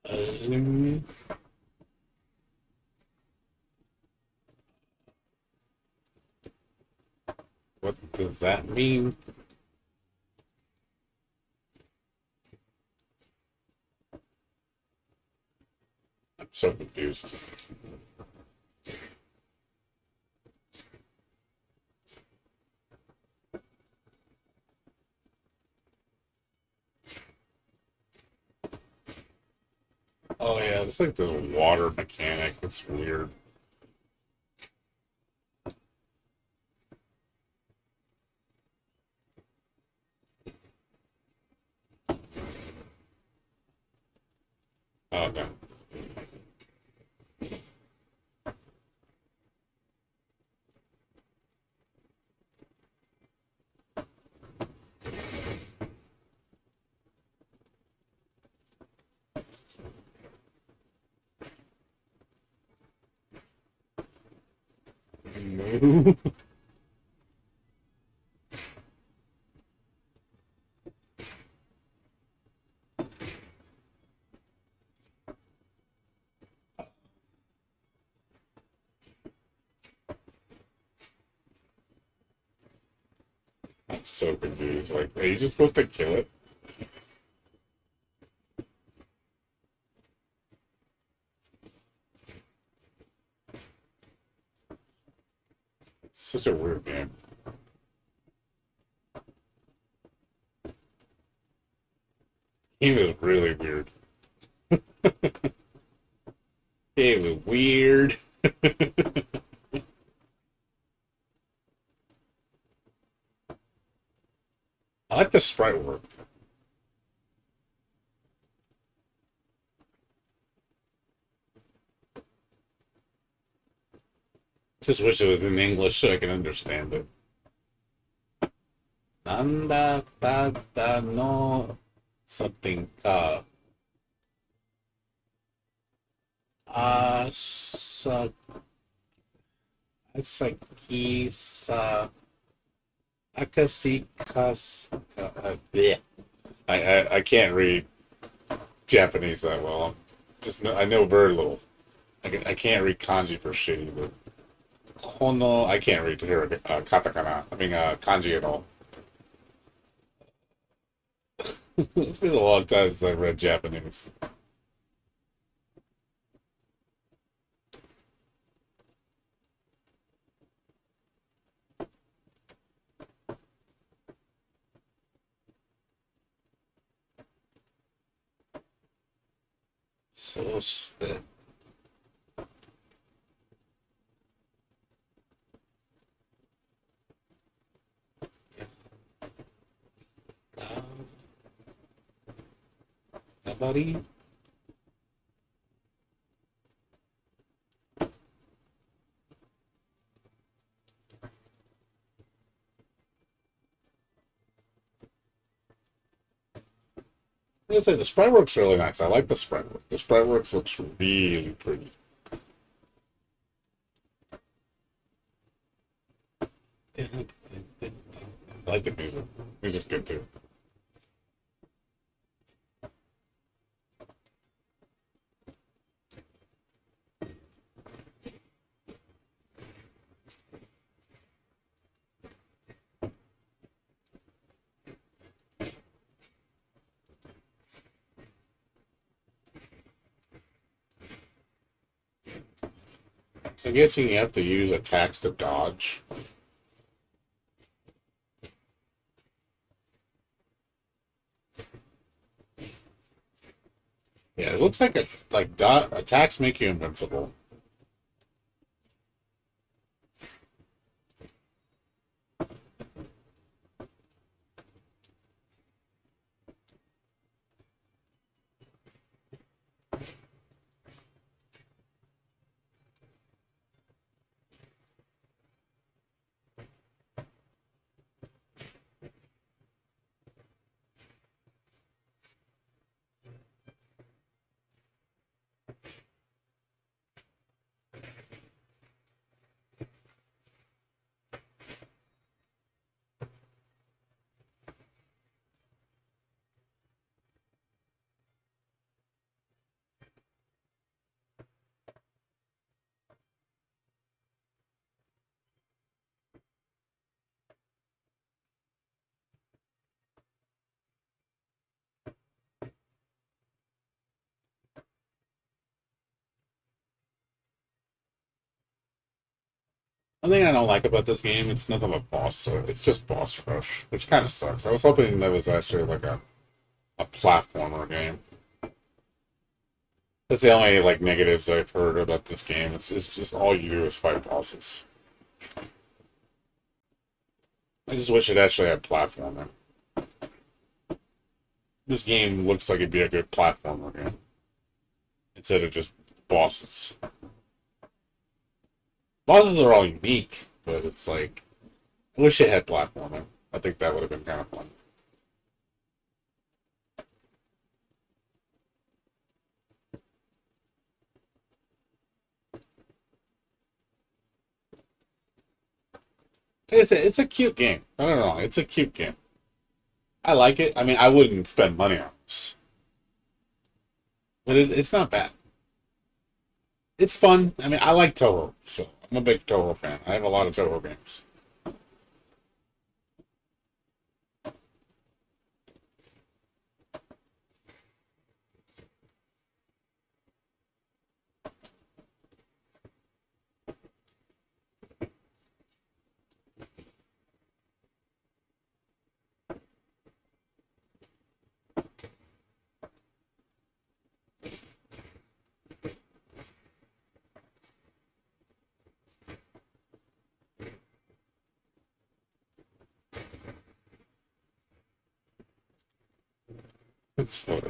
Um, what does that mean? I'm so confused. Oh yeah, it's like the water mechanic. It's weird. Okay. Moo. I'm so confused. Like, are you just supposed to kill it? Such a weird game. Game is really weird. It was weird. I like the sprite work. Just wish it was in English so I can understand it. Nanda tada no something ka asa asaki sa akasikas bleh. I can't read Japanese that well. I know very little. I can't read kanji for shit either. Kono I can't read here katakana. I mean kanji at all. It's been a long time since I read Japanese. So ste buddy. Like I say, the sprite work's really nice. I like the sprite work. The sprite work looks really pretty. I like the music. Music's good too. So I'm guessing you have to use attacks to dodge. Yeah, it looks like attacks make you invincible. One thing I don't like about this game, it's nothing but it's just boss rush, which kind of sucks. I was hoping that was actually like a platformer game. That's the only like negatives I've heard about this game. It's just all you do is fight bosses. I just wish it actually had platforming. This game looks like it'd be a good platformer game instead of just bosses. Bosses are all unique, but it's like I wish it had platforming. I think that would have been kind of fun. Like I said, it's a cute game. I don't know. It's a cute game. I like it. I mean, I wouldn't spend money on this, but it's not bad. It's fun. I mean, I like Toho, so I'm a big Toho fan. I have a lot of Toho games. It's fun.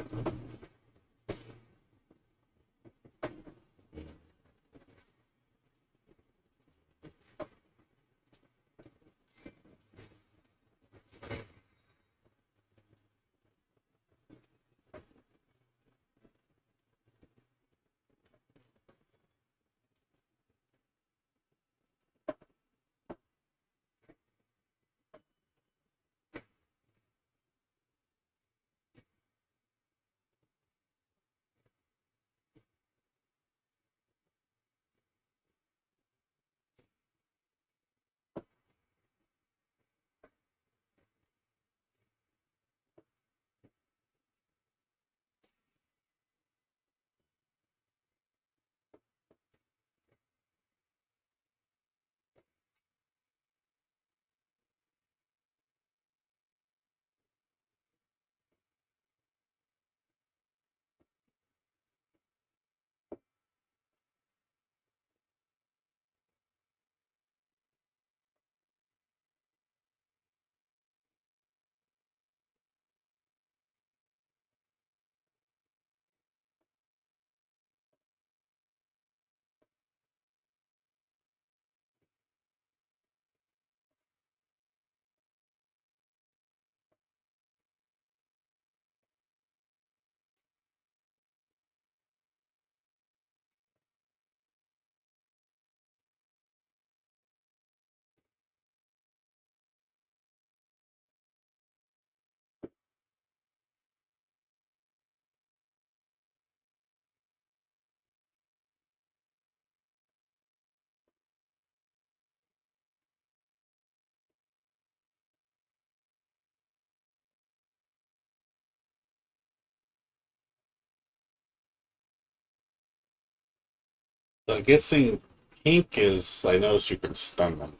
So guessing pink is, I notice you can stun them.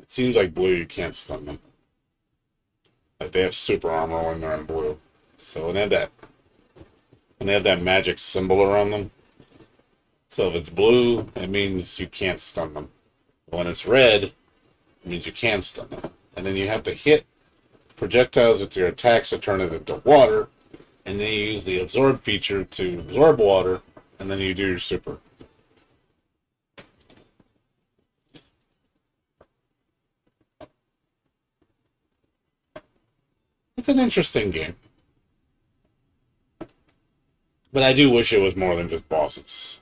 It seems like blue you can't stun them. Like they have super armor when they're in blue. So when they have that magic symbol around them. So if it's blue, it means you can't stun them. When it's red, it means you can stun them. And then you have to hit projectiles with your attacks to turn it into water, and then you use the absorb feature to absorb water, and then you do your super. It's an interesting game, but I do wish it was more than just bosses.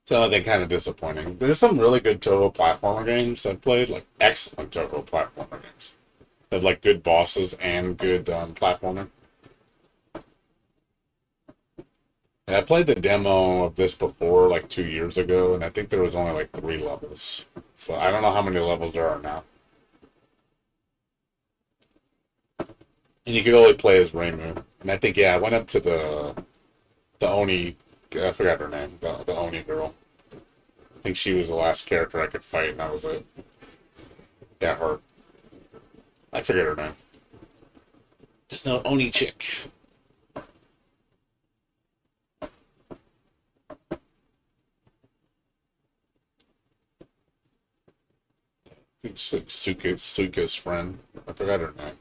So they're kind of disappointing. There's some really good Toho platformer games I've played, like excellent Toho platformer games. They have like good bosses and good platforming. Yeah, I played the demo of this before, like 2 years ago, and I think there was only like 3 levels. So I don't know how many levels there are now. And you could only play as Reimu. And I think, yeah, I went up to the Oni. I forgot her name. The Oni girl. I think she was the last character I could fight, and that was it. Yeah, her. I forget her name. Just no Oni chick. I think she's like Suka's friend. I forgot her name.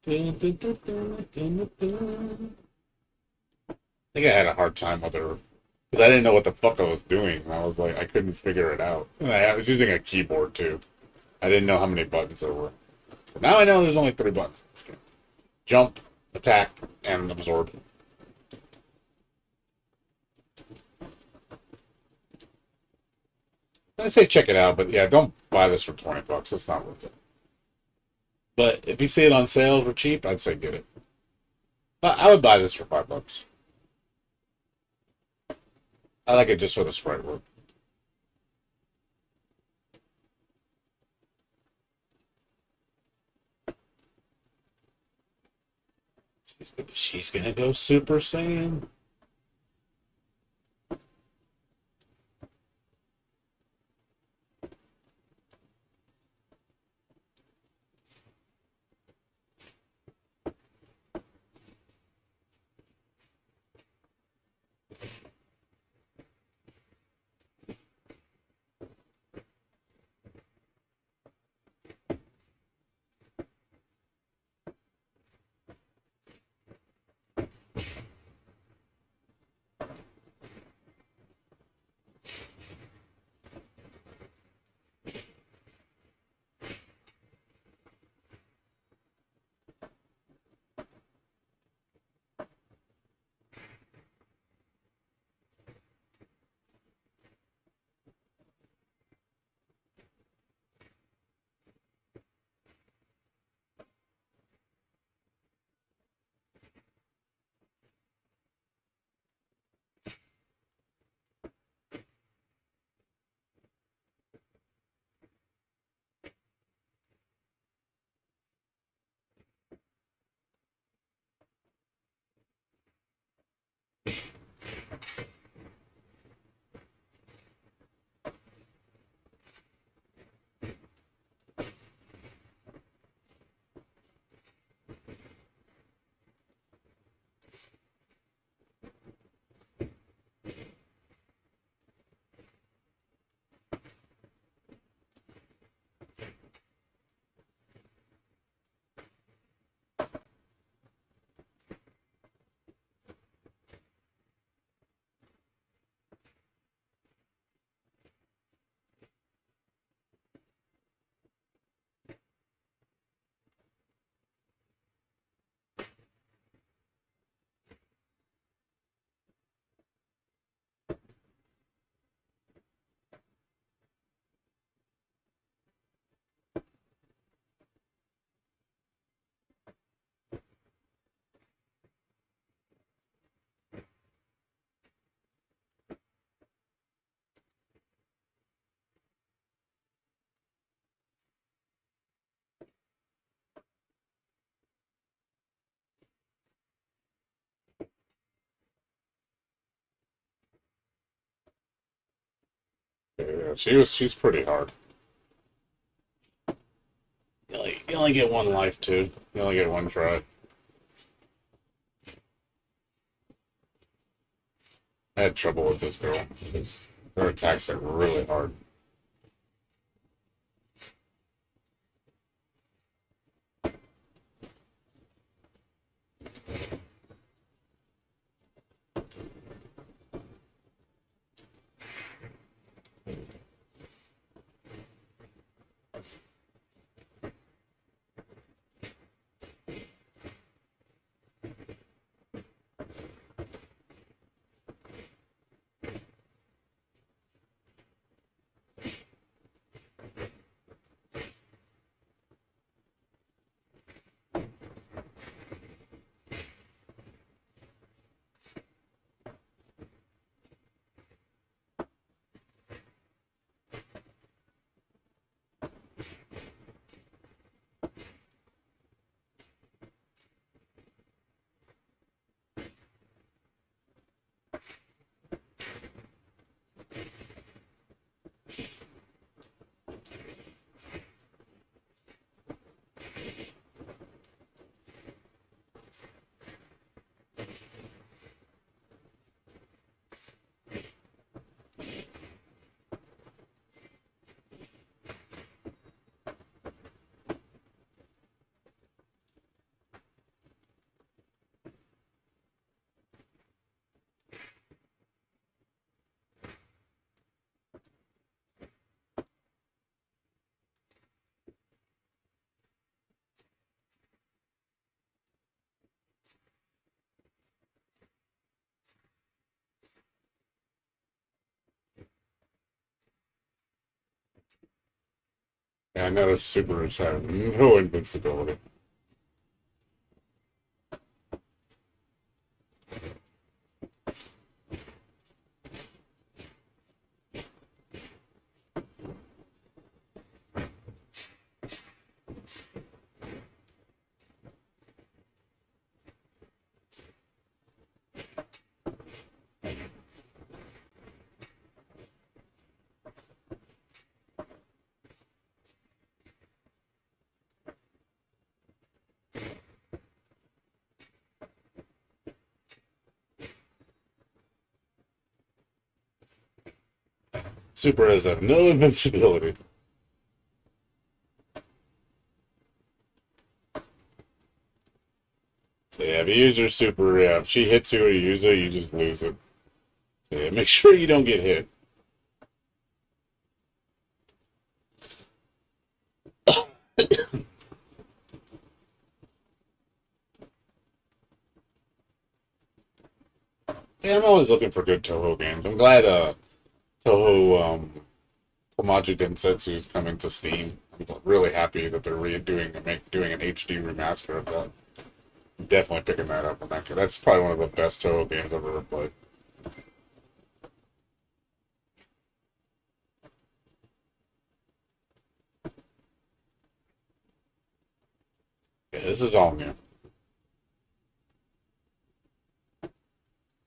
I think I had a hard time with her Because I didn't know what the fuck I was doing. I was like, I couldn't figure it out. And I was using a keyboard too. I didn't know how many buttons there were. So now I know there's only 3 buttons in this game. Jump, attack, and absorb. I say check it out, but yeah, don't buy this for $20. It's not worth it. But if you see it on sale for cheap, I'd say get it. But I would buy this for $5. I like it just for the sprite work. She's gonna go Super Saiyan. Yeah, she's pretty hard. You only get one life too. You only get one try. I had trouble with this girl because her attacks are really hard. Yeah, I noticed Subarus have no invincibility. Subarus have no invincibility. So yeah, if you use your super, yeah, if she hits you or you use it, you just lose it. So yeah, make sure you don't get hit. Yeah, I'm always looking for good Toho games. I'm glad Toho Homage Densetsu is coming to Steam. I'm really happy that they're redoing and doing an HD remaster of that. Definitely picking that up. That's probably one of the best Toho games I've ever played. Yeah, this is all new.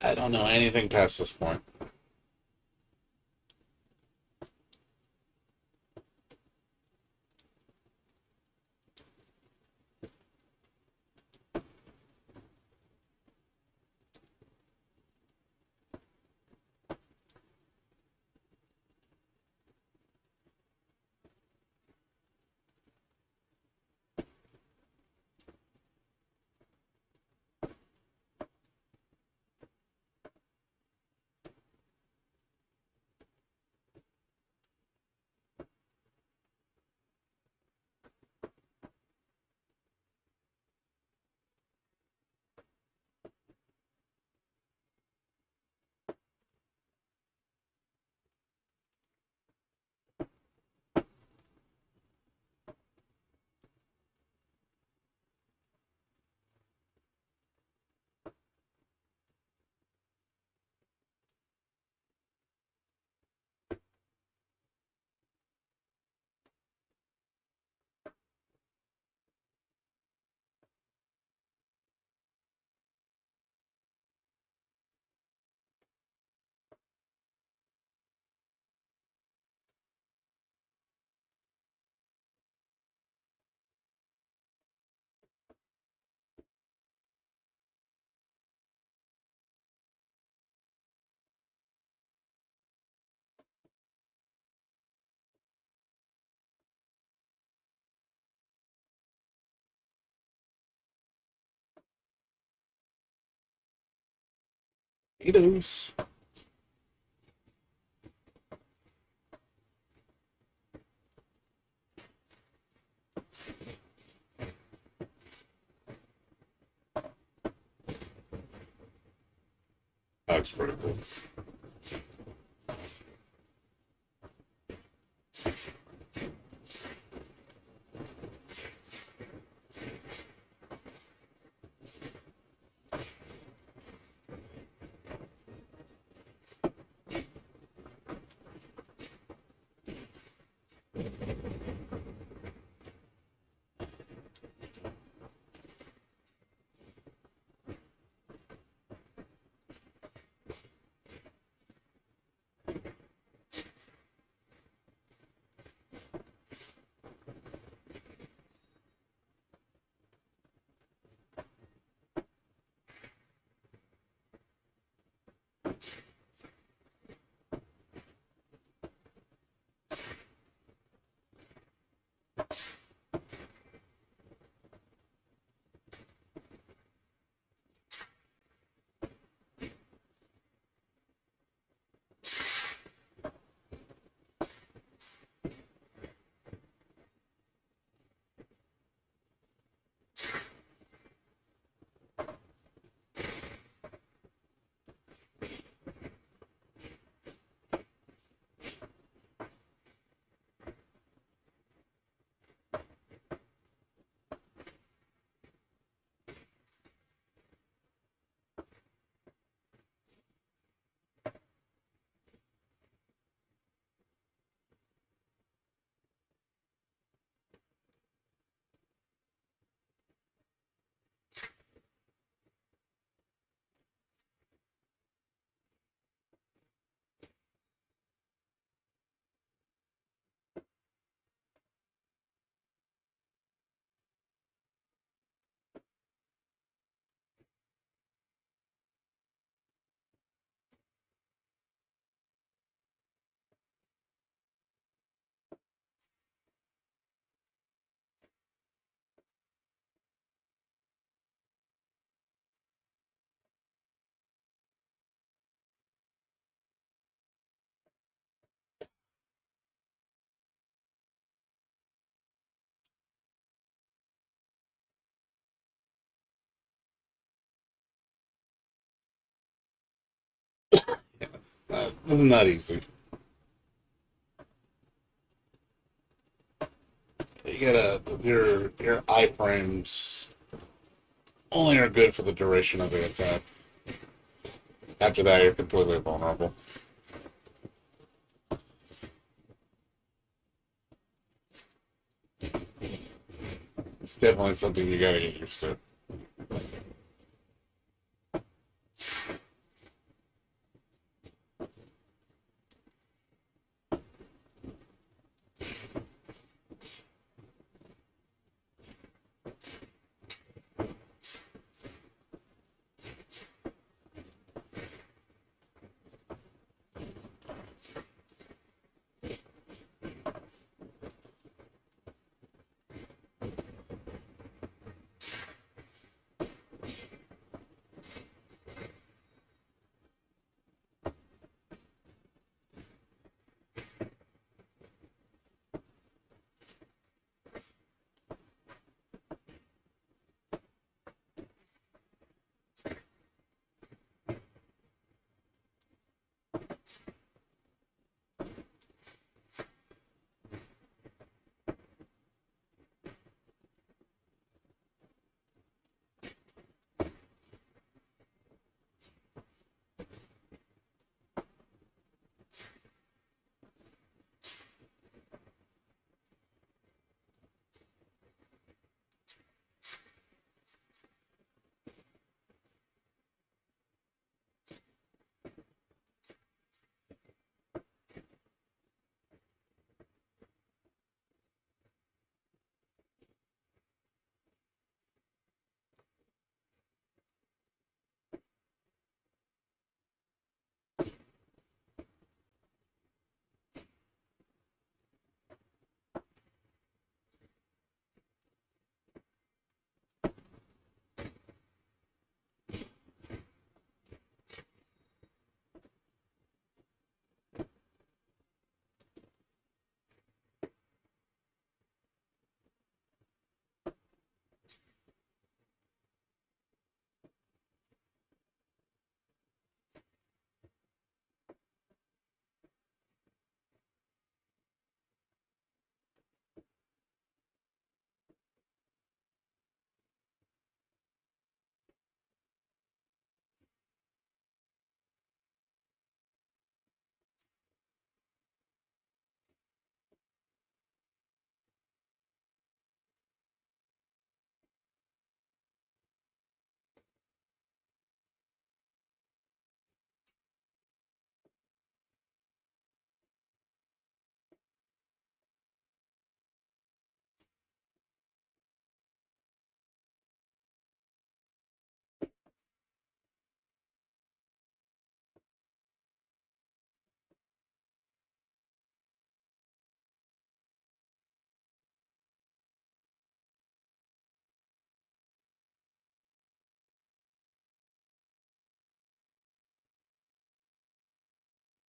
I don't know anything past this point. Potatoes. That's pretty cool. It's not easy. You gotta your iframes only are good for the duration of the attack. After that, you're completely vulnerable. It's definitely something you gotta get used to.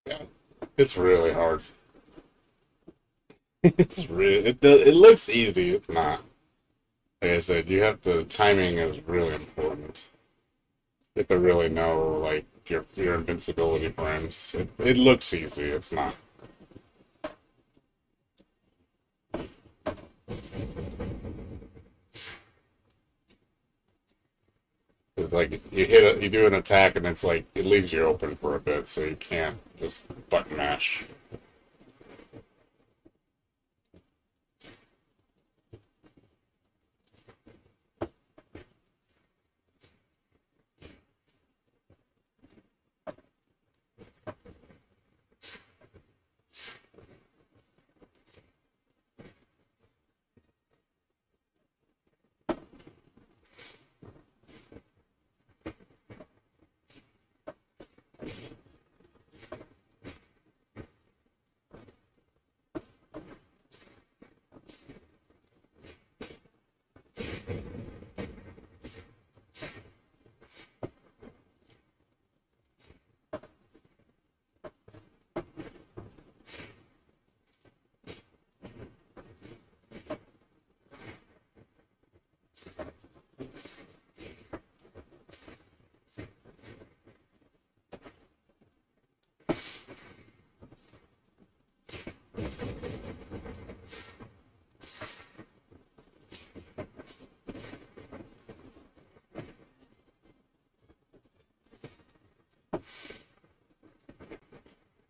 Yeah, it's really hard. It looks easy. It's not. Like I said, you have the timing is really important. You have to really know like your invincibility frames. It looks easy. It's not. It's like you do an attack and it's like it leaves you open for a bit, so you can't just button mash.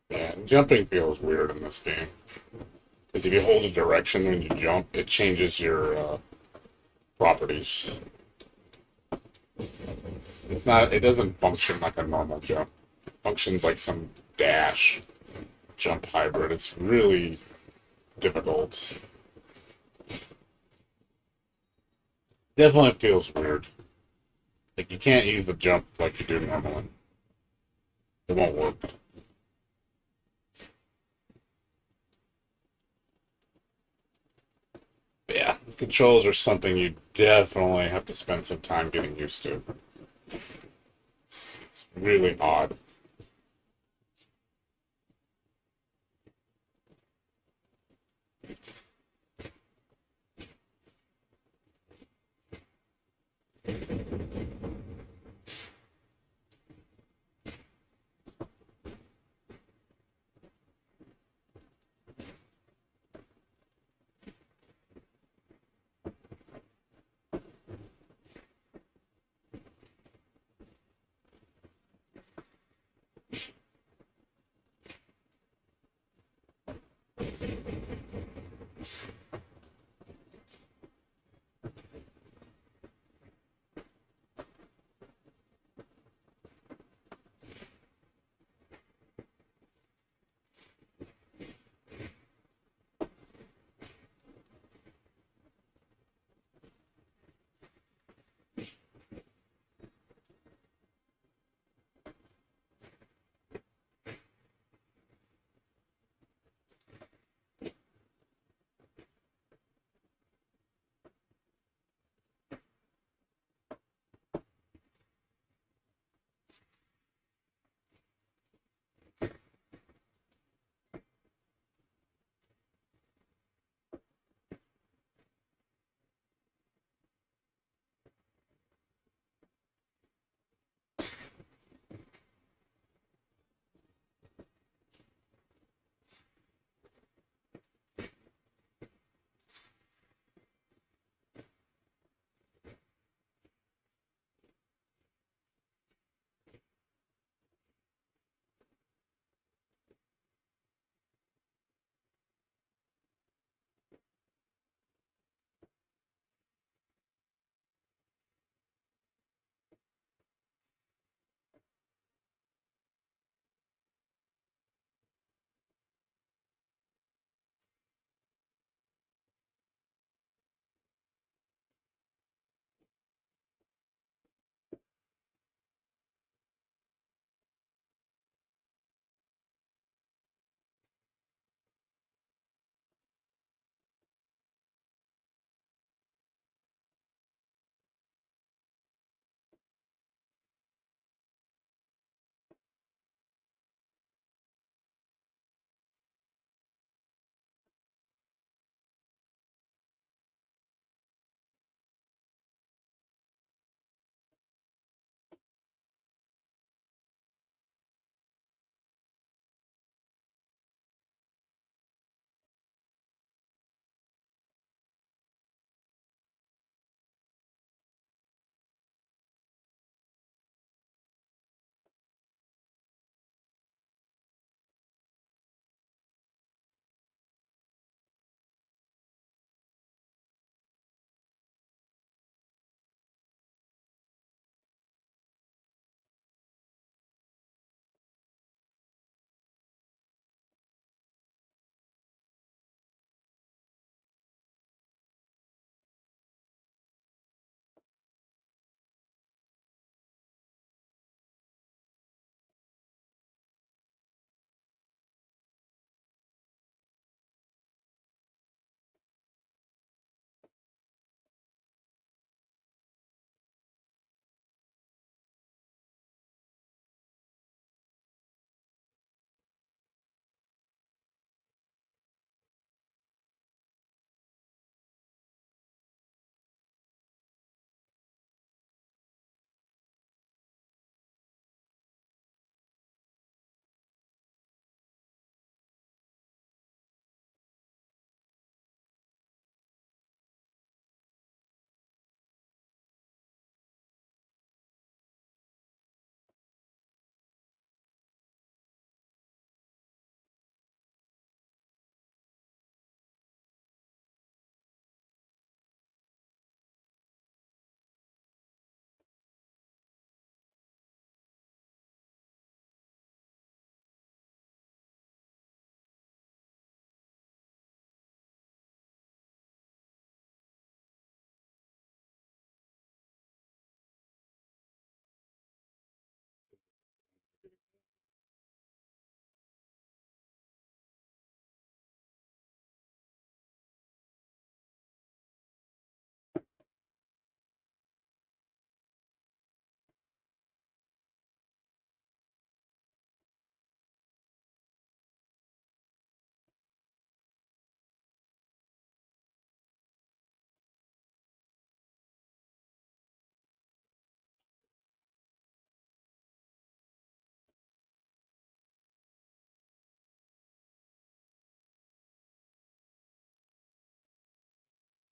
Yeah, jumping feels weird in this game. Because if you hold a direction when you jump, it changes your properties. It's not. It doesn't function like a normal jump. It functions like some dash jump hybrid. It's really difficult. Definitely feels weird. Like you can't use the jump like you do normally. It won't work. But yeah, the controls are something you definitely have to spend some time getting used to. It's really odd.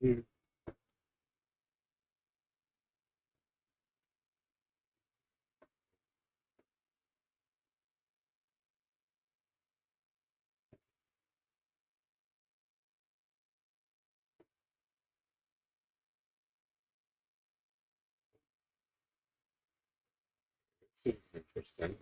Hmm. Seems interesting.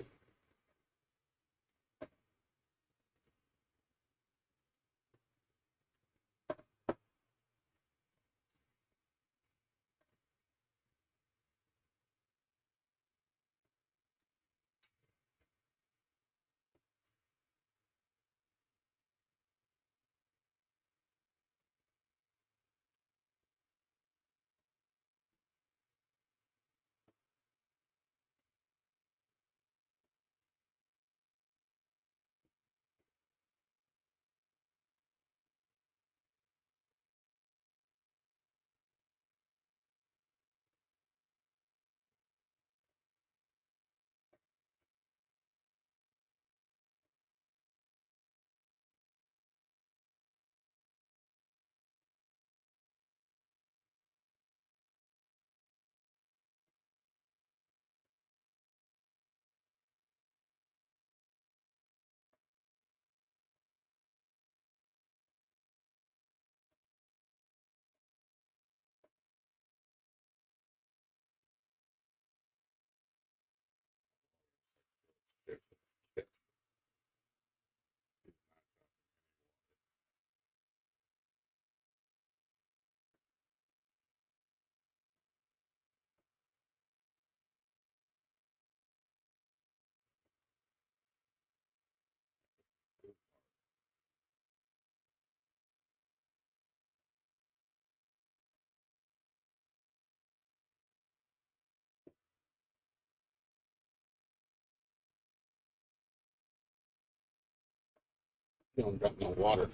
You don't got no water.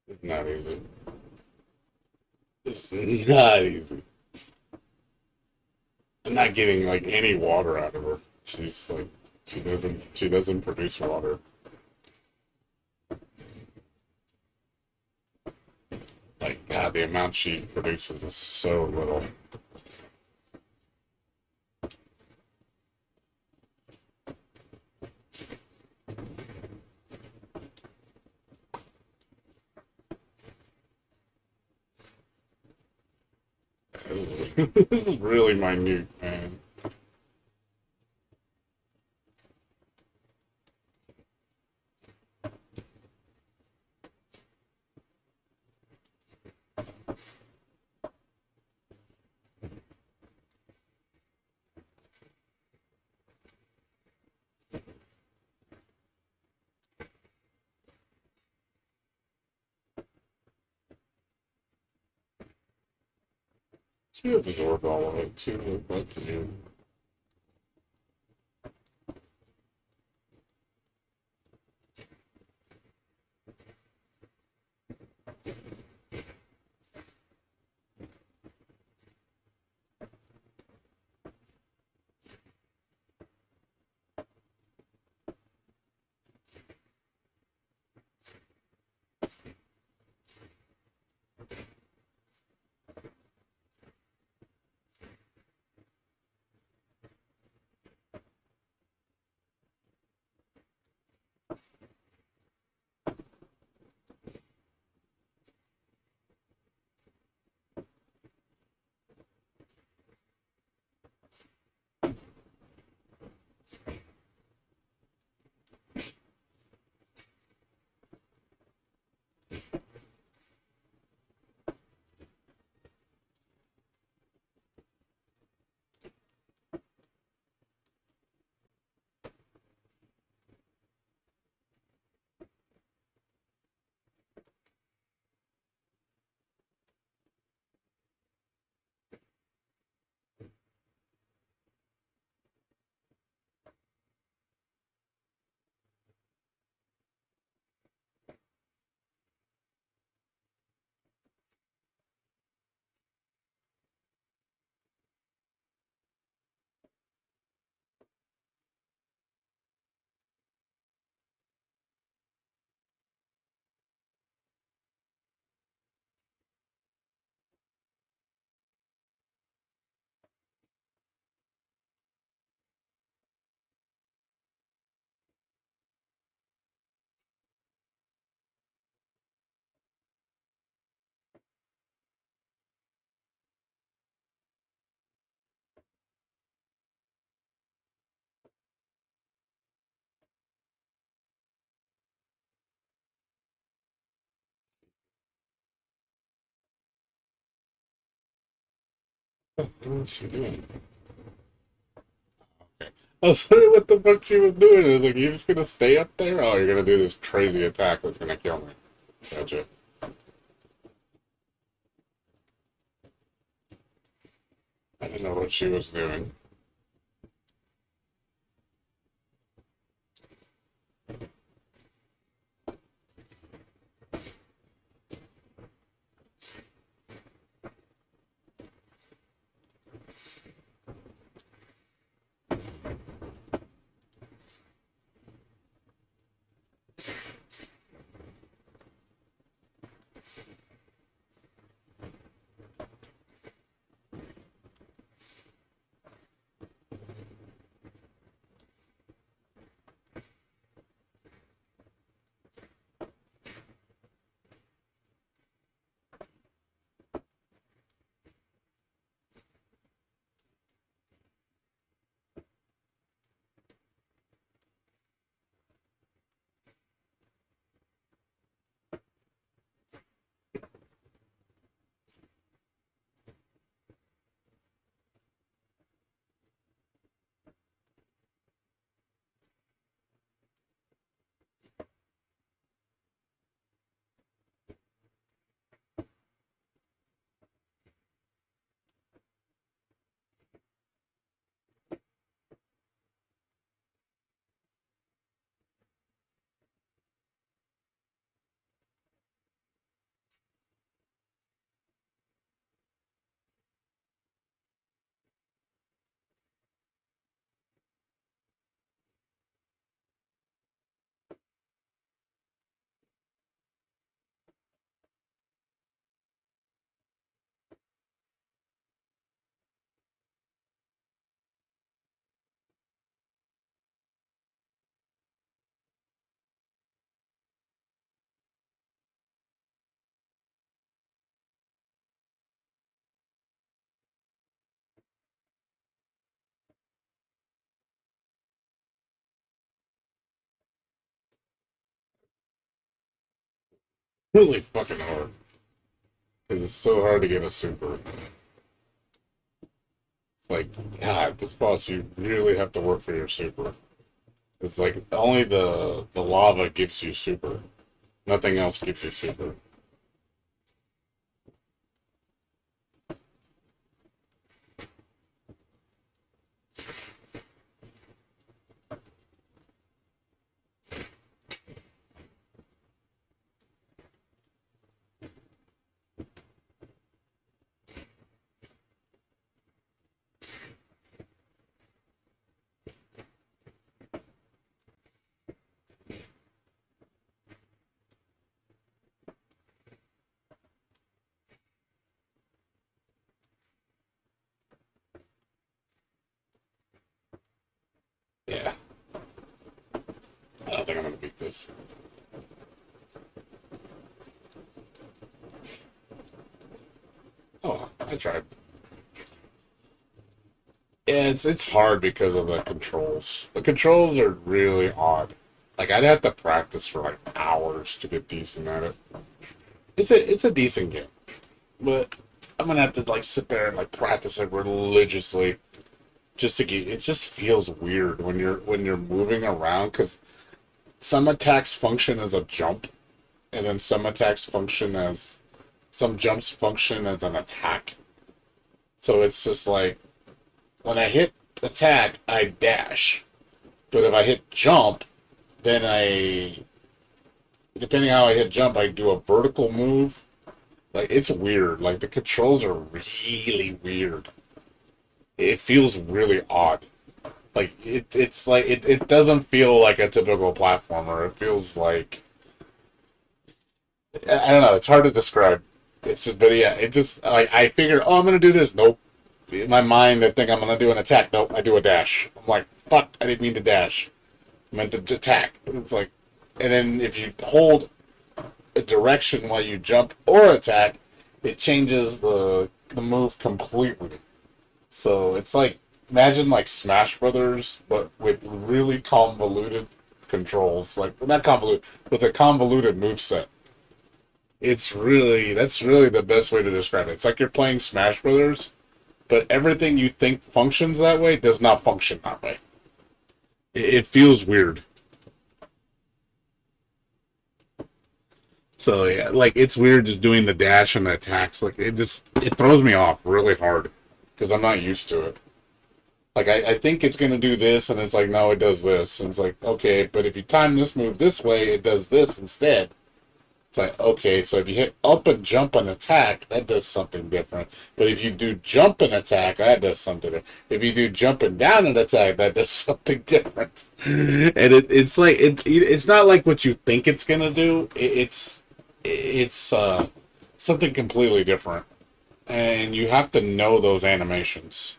It's not easy. It's not easy. I'm not getting like any water out of her. She's like she doesn't produce water. Like God, the amount she produces is so little. This is really minute, man. She absorbed all of it. She was like to do. What is she doing? Okay. I was wondering what the fuck she was doing. I was like, you just gonna stay up there? Oh, you're gonna do this crazy attack that's gonna kill me. Gotcha. I didn't know what she was doing. Really fucking hard. Because it's so hard to get a super. It's like, God, this boss, you really have to work for your super. It's like only the lava gives you super. Nothing else gives you super. Yeah, I don't think I'm gonna beat this. Oh, I tried. Yeah, it's hard because of the controls. The controls are really odd. Like I'd have to practice for like hours to get decent at it. It's a decent game, but I'm gonna have to like sit there and like practice it religiously just to get. It just feels weird when you're moving around because some attacks function as a jump, and then some jumps function as an attack. So it's just like when I hit attack, I dash. But if I hit jump, then depending how I hit jump, I do a vertical move. Like it's weird. Like the controls are really weird. It feels really odd. Like it's like it doesn't feel like a typical platformer. It feels like I don't know. It's hard to describe. It's just, but yeah, it just like I figured, oh, I'm gonna do this. Nope. In my mind, I think I'm gonna do an attack. Nope, I do a dash. I'm like, fuck, I didn't mean to dash. I meant to attack. It's like, and then if you hold a direction while you jump or attack, it changes the move completely. So it's like imagine like Smash Brothers, but with really convoluted controls. Like not convoluted, with a convoluted move set. It's really that's really the best way to describe it. It's like you're playing Smash Brothers but everything you think functions that way does not function that way. It feels weird. So yeah, like it's weird just doing the dash and the attacks. Like it throws me off really hard because I'm not used to it. Like I think it's gonna do this, and it's like no, it does this, and it's like okay, but if you time this move this way, it does this instead. It's like okay, so if you hit up and jump and attack, that does something different. But if you do jump and attack, that does something different. If you do jump and down and attack, that does something different. And it's like it's not like what you think it's gonna do. It's something completely different, and you have to know those animations.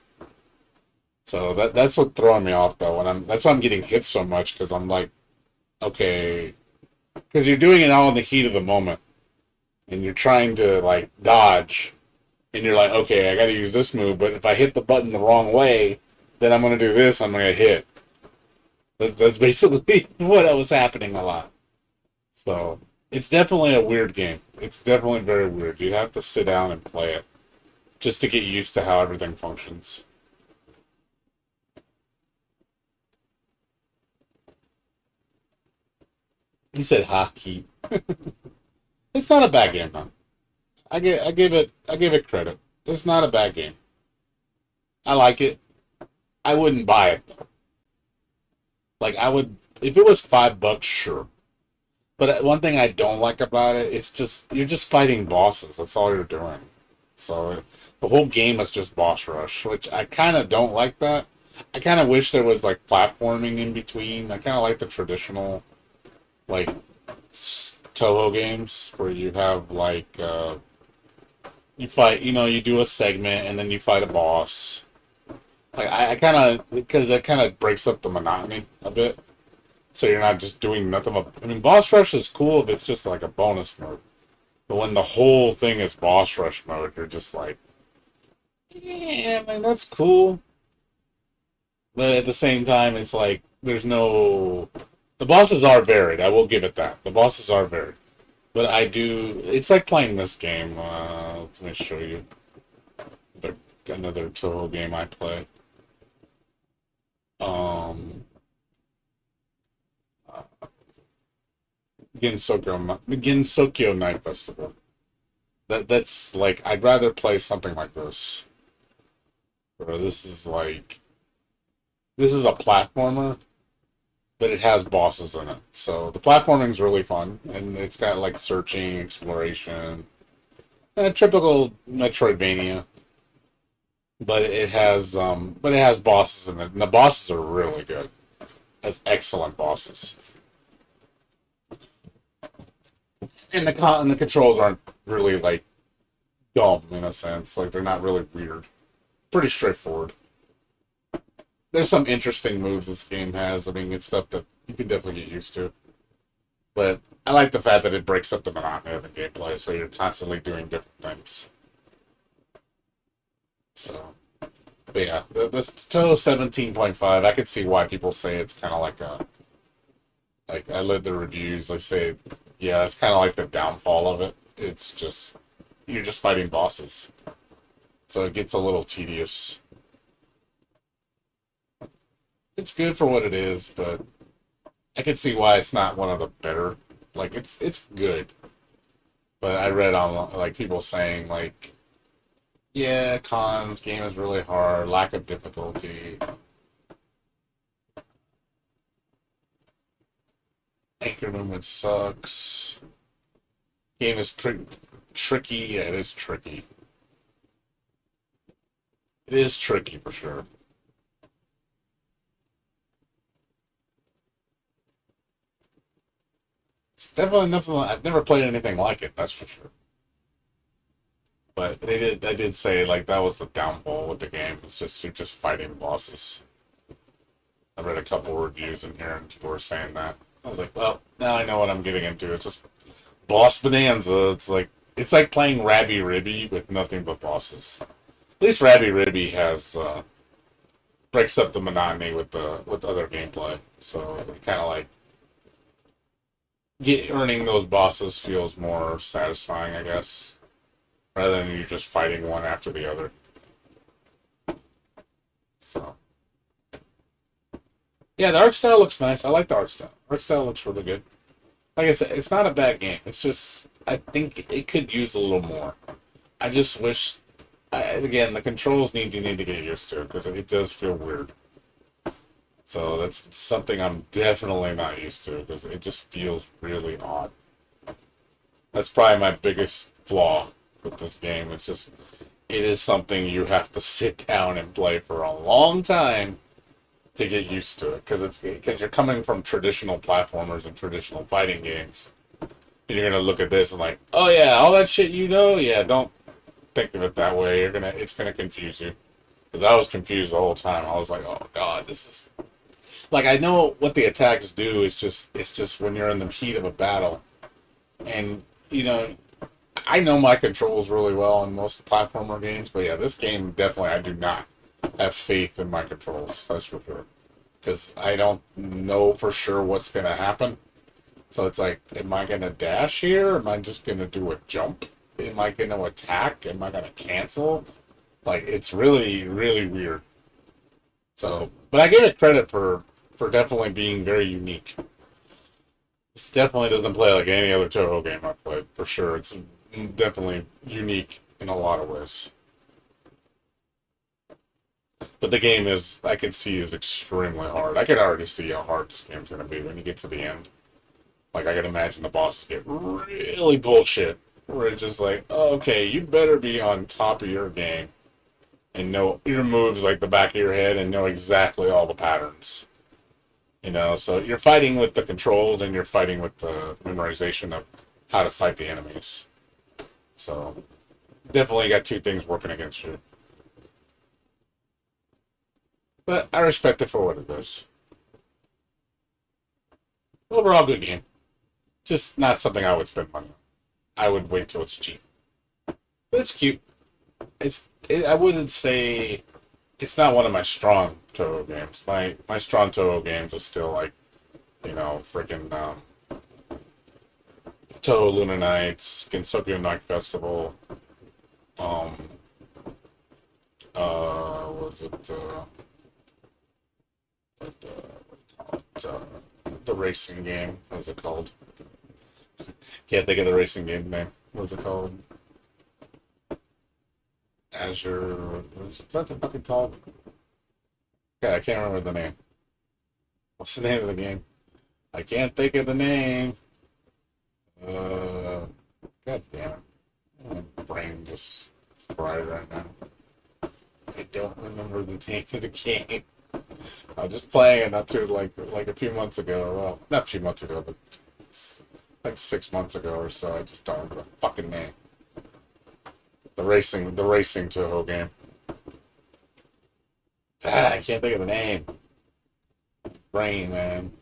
So that's what throwing me off though. That's why I'm getting hit so much because I'm like, okay, because you're doing it all in the heat of the moment, and you're trying to like dodge, and you're like, okay, I got to use this move, but if I hit the button the wrong way, then I'm gonna do this. I'm gonna hit. That's basically what was happening a lot. So it's definitely a weird game. It's definitely very weird. You have to sit down and play it just to get used to how everything functions. He said hockey. It's not a bad game, though. I give it credit. It's not a bad game. I like it. I wouldn't buy it though. Like I would if it was $5, sure. But one thing I don't like about it, it's just you're just fighting bosses. That's all you're doing. So the whole game is just boss rush, which I kind of don't like that. I kind of wish there was like platforming in between. I kind of like the traditional like Toho games where you have like you fight, you do a segment and then you fight a boss. Like I kind of because that kind of breaks up the monotony a bit. So you're not just doing nothing. I mean, boss rush is cool if it's just like a bonus mode. But when the whole thing is boss rush mode, you're just like, yeah, man, that's cool. But at the same time, it's like there's no. The bosses are varied. I will give it that. The bosses are varied. But I do. It's like playing this game. Let me show you another Toho game I play. Um, Gensokyo Night Festival. That's like I'd rather play something like this. Bro, this is a platformer, but it has bosses in it. So the platforming's really fun, and it's got like searching, exploration, typical Metroidvania. But it has bosses in it, and the bosses are really good. It has excellent bosses, and the controls aren't really like dumb in a sense. Like they're not really weird. Pretty straightforward. There's some interesting moves this game has. I mean, it's stuff that you can definitely get used to. But I like the fact that it breaks up the monotony of the gameplay, so you're constantly doing different things. So, but yeah, this Toho 17.5, I could see why people say it's kind of like a. Like, I read the reviews, they say, yeah, it's kind of like the downfall of it. It's just, you're just fighting bosses. So it gets a little tedious. It's good for what it is, but I can see why it's not one of the better. Like it's good, but I read on like people saying like, yeah, cons game is really hard, lack of difficulty. Anchor movement sucks. Game is tricky. Yeah, it is tricky. It is tricky for sure. It's definitely nothing. I've never played anything like it. That's for sure. But they did say like that was the downfall with the game. It's just you're just fighting bosses. I read a couple reviews in here and people were saying that. I was like, well, now I know what I'm getting into. It's just boss bonanza. It's like playing Rabby Ribby with nothing but bosses. At least Rabby Ribby has breaks up the monotony with other gameplay. So it kind of like earning those bosses feels more satisfying, I guess, rather than you just fighting one after the other. So yeah, the art style looks nice. I like the art style. Art style looks really good. Like I said, it's not a bad game. It's just I think it could use a little more. I just wish. Again, the controls you need to get used to because it does feel weird. So that's something I'm definitely not used to because it just feels really odd. That's probably my biggest flaw with this game. It's just it is something you have to sit down and play for a long time to get used to it because you're coming from traditional platformers and traditional fighting games. And you're gonna look at this and like, oh yeah, all that shit you know, yeah, don't think of it that way. It's gonna confuse you. Because I was confused the whole time. I was like, oh god, this is like I know what the attacks do. It's just when you're in the heat of a battle, and I know my controls really well in most platformer games, but yeah, this game definitely I do not have faith in my controls. That's for sure. Because I don't know for sure what's gonna happen. So it's like, am I gonna dash here? Am I just gonna do a jump? Am I gonna attack? Am I gonna cancel? Like it's really, really weird. So, but I give it credit for definitely being very unique. This definitely doesn't play like any other Toho game I've played, for sure. It's definitely unique in a lot of ways. But the game is, I can see, is extremely hard. I can already see how hard this game's going to be when you get to the end. Like, I can imagine the bosses get really bullshit. Where it's just like, oh, okay, you better be on top of your game. And know your moves like the back of your head and know exactly all the patterns. So you're fighting with the controls and you're fighting with the memorization of how to fight the enemies. So definitely got two things working against you. But I respect it for what it is. Overall, good game. Just not something I would spend money on. I would wait till it's cheap. But it's cute. I wouldn't say it's not one of my strong Toho games. My strong Toho games are still like, freaking Toho Luna Nights, Gensokyo Night Festival. Was it what do you call it? The racing game. What was it called? Can't think of the racing game name. What's it called? Azure. What's it fucking called? Yeah, I can't remember the name. What's the name of the game? I can't think of the name. God damn it. My brain just fried right now. I don't remember the name of the game. I was just playing it not too like a few months ago. Well, not a few months ago, but like 6 months ago or so. I just don't remember the fucking name. The racing Toho game. I can't think of the name. Brain, man.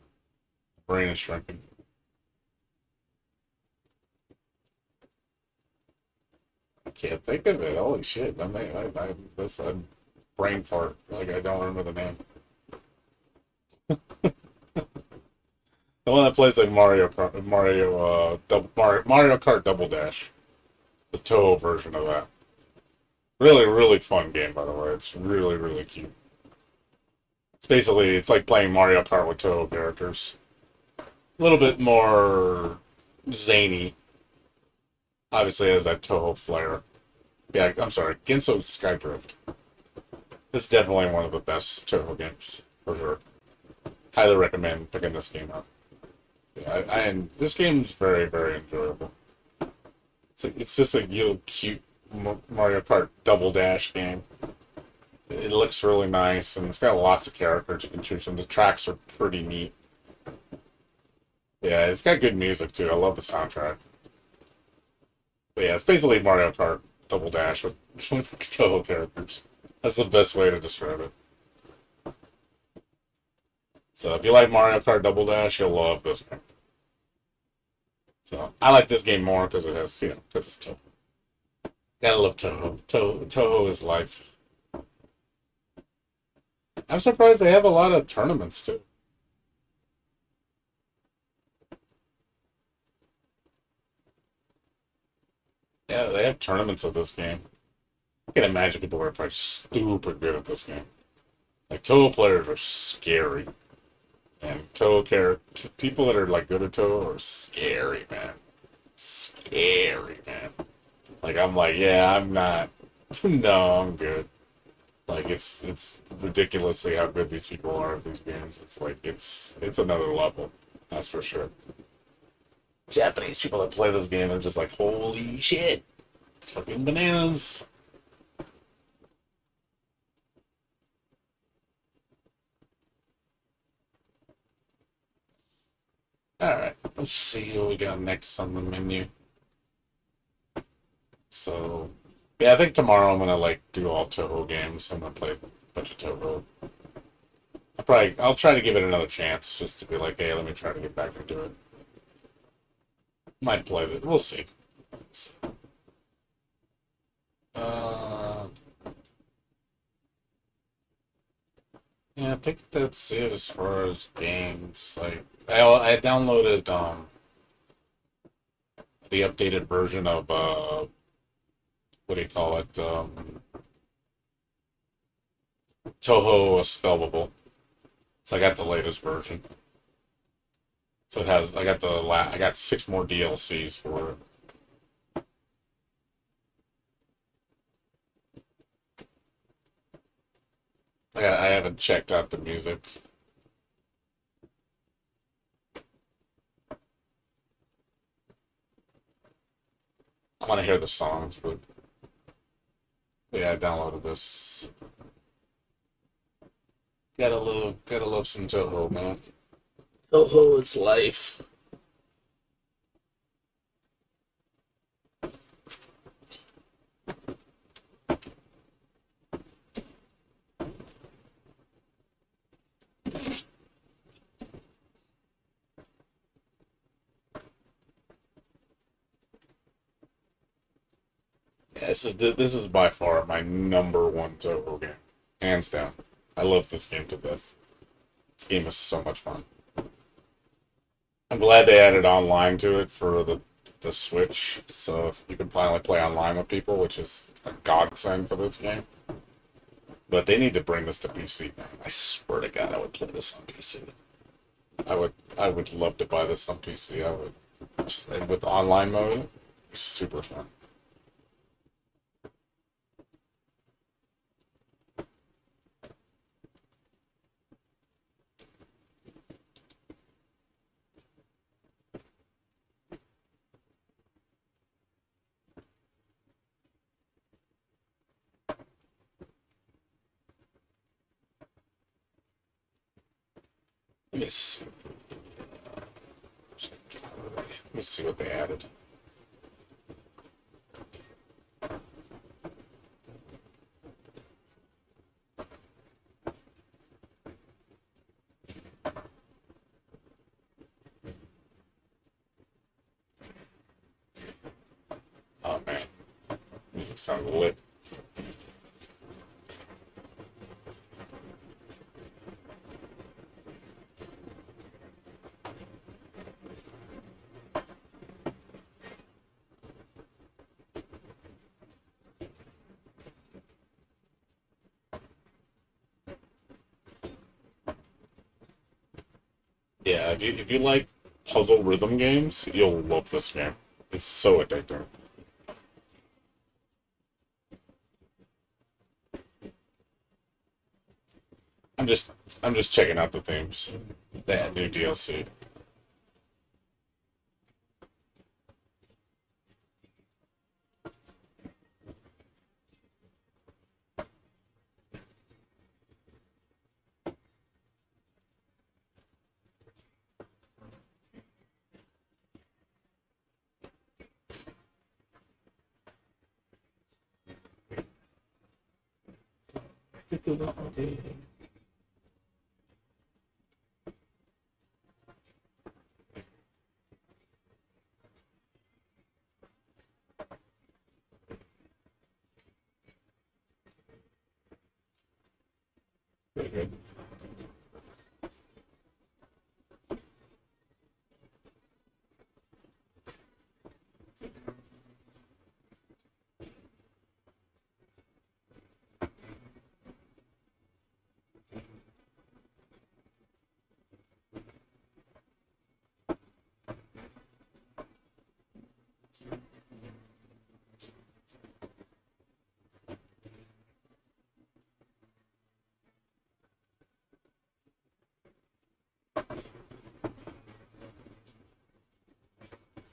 Brain is shrinking. I can't think of it. Holy shit! That's a brain fart. Like I don't remember the name. The one that plays like Mario Kart, Mario Kart Double Dash, the Toho version of that. Really, really fun game, by the way. It's really, really cute. It's like playing Mario Kart with Toho characters. A little bit more zany. Obviously, it has that Toho flair. Yeah, I'm sorry, Genso Skydrift. This is definitely one of the best Toho games, for sure. Highly recommend picking this game up. Yeah, and this game's very, very enjoyable. It's just a cute Mario Kart Double Dash game. It looks really nice, and it's got lots of characters you can choose from. The tracks are pretty neat. Yeah, it's got good music too. I love the soundtrack. But yeah, it's basically Mario Kart Double Dash with Toho characters. That's the best way to describe it. So if you like Mario Kart Double Dash, you'll love this game. So I like this game more because it has, because it's Toho. Gotta love Toho. Toho is life. I'm surprised they have a lot of tournaments too. Yeah, they have tournaments of this game. I can imagine people are probably stupid good at this game. Like Toho players are scary, and people that are like good at Toho are scary, man. Scary, man. Like I'm like, yeah, I'm not. No, I'm good. Like it's ridiculously how good these people are at these games. It's like it's another level. That's for sure. Japanese people that play this game are just like, holy shit, it's fucking bananas. All right, let's see what we got next on the menu. So, yeah, I think tomorrow I'm gonna like do all Toho games. I'm gonna play a bunch of Toho. I'll try to give it another chance just to be like, hey, let me try to get back into it. Might play it. We'll see. Uh, yeah, I think that's it as far as games. Like, I downloaded the updated version of what do you call it? Toho Spellable. So I got the latest version. So it has I got 6 more DLCs for it. I haven't checked out the music. I want to hear the songs, but yeah, I downloaded this. Gotta love some Toho, man. Toho, it's life. Yeah, this is by far my number one Toho game, hands down. I love this game to death. This game is so much fun. I'm glad they added online to it for the Switch, so if you can finally play online with people, which is a godsend for this game. But they need to bring this to PC, man. I swear to God, I would play this on PC. I would love to buy this on PC. I would, and with online mode, it's super fun. Let me see. Let me see what they added. Oh man, music sounds lit. Yeah, if you like puzzle rhythm games, you'll love this game. It's so addicting. I'm just I'm just checking out the themes. That new DLC. Pretty good.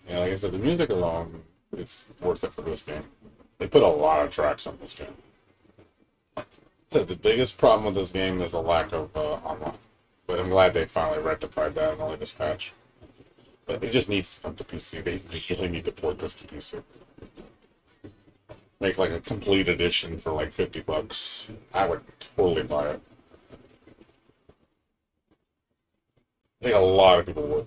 Yeah, like I said, the music alone is worth it for this game. They put a lot of tracks on this game. So the biggest problem with this game is a lack of online. But I'm glad they finally rectified that in the latest patch. But it just needs to come to PC. They really need to port this to PC. Make like a complete edition for like $50. I would totally buy it. I think a lot of people would.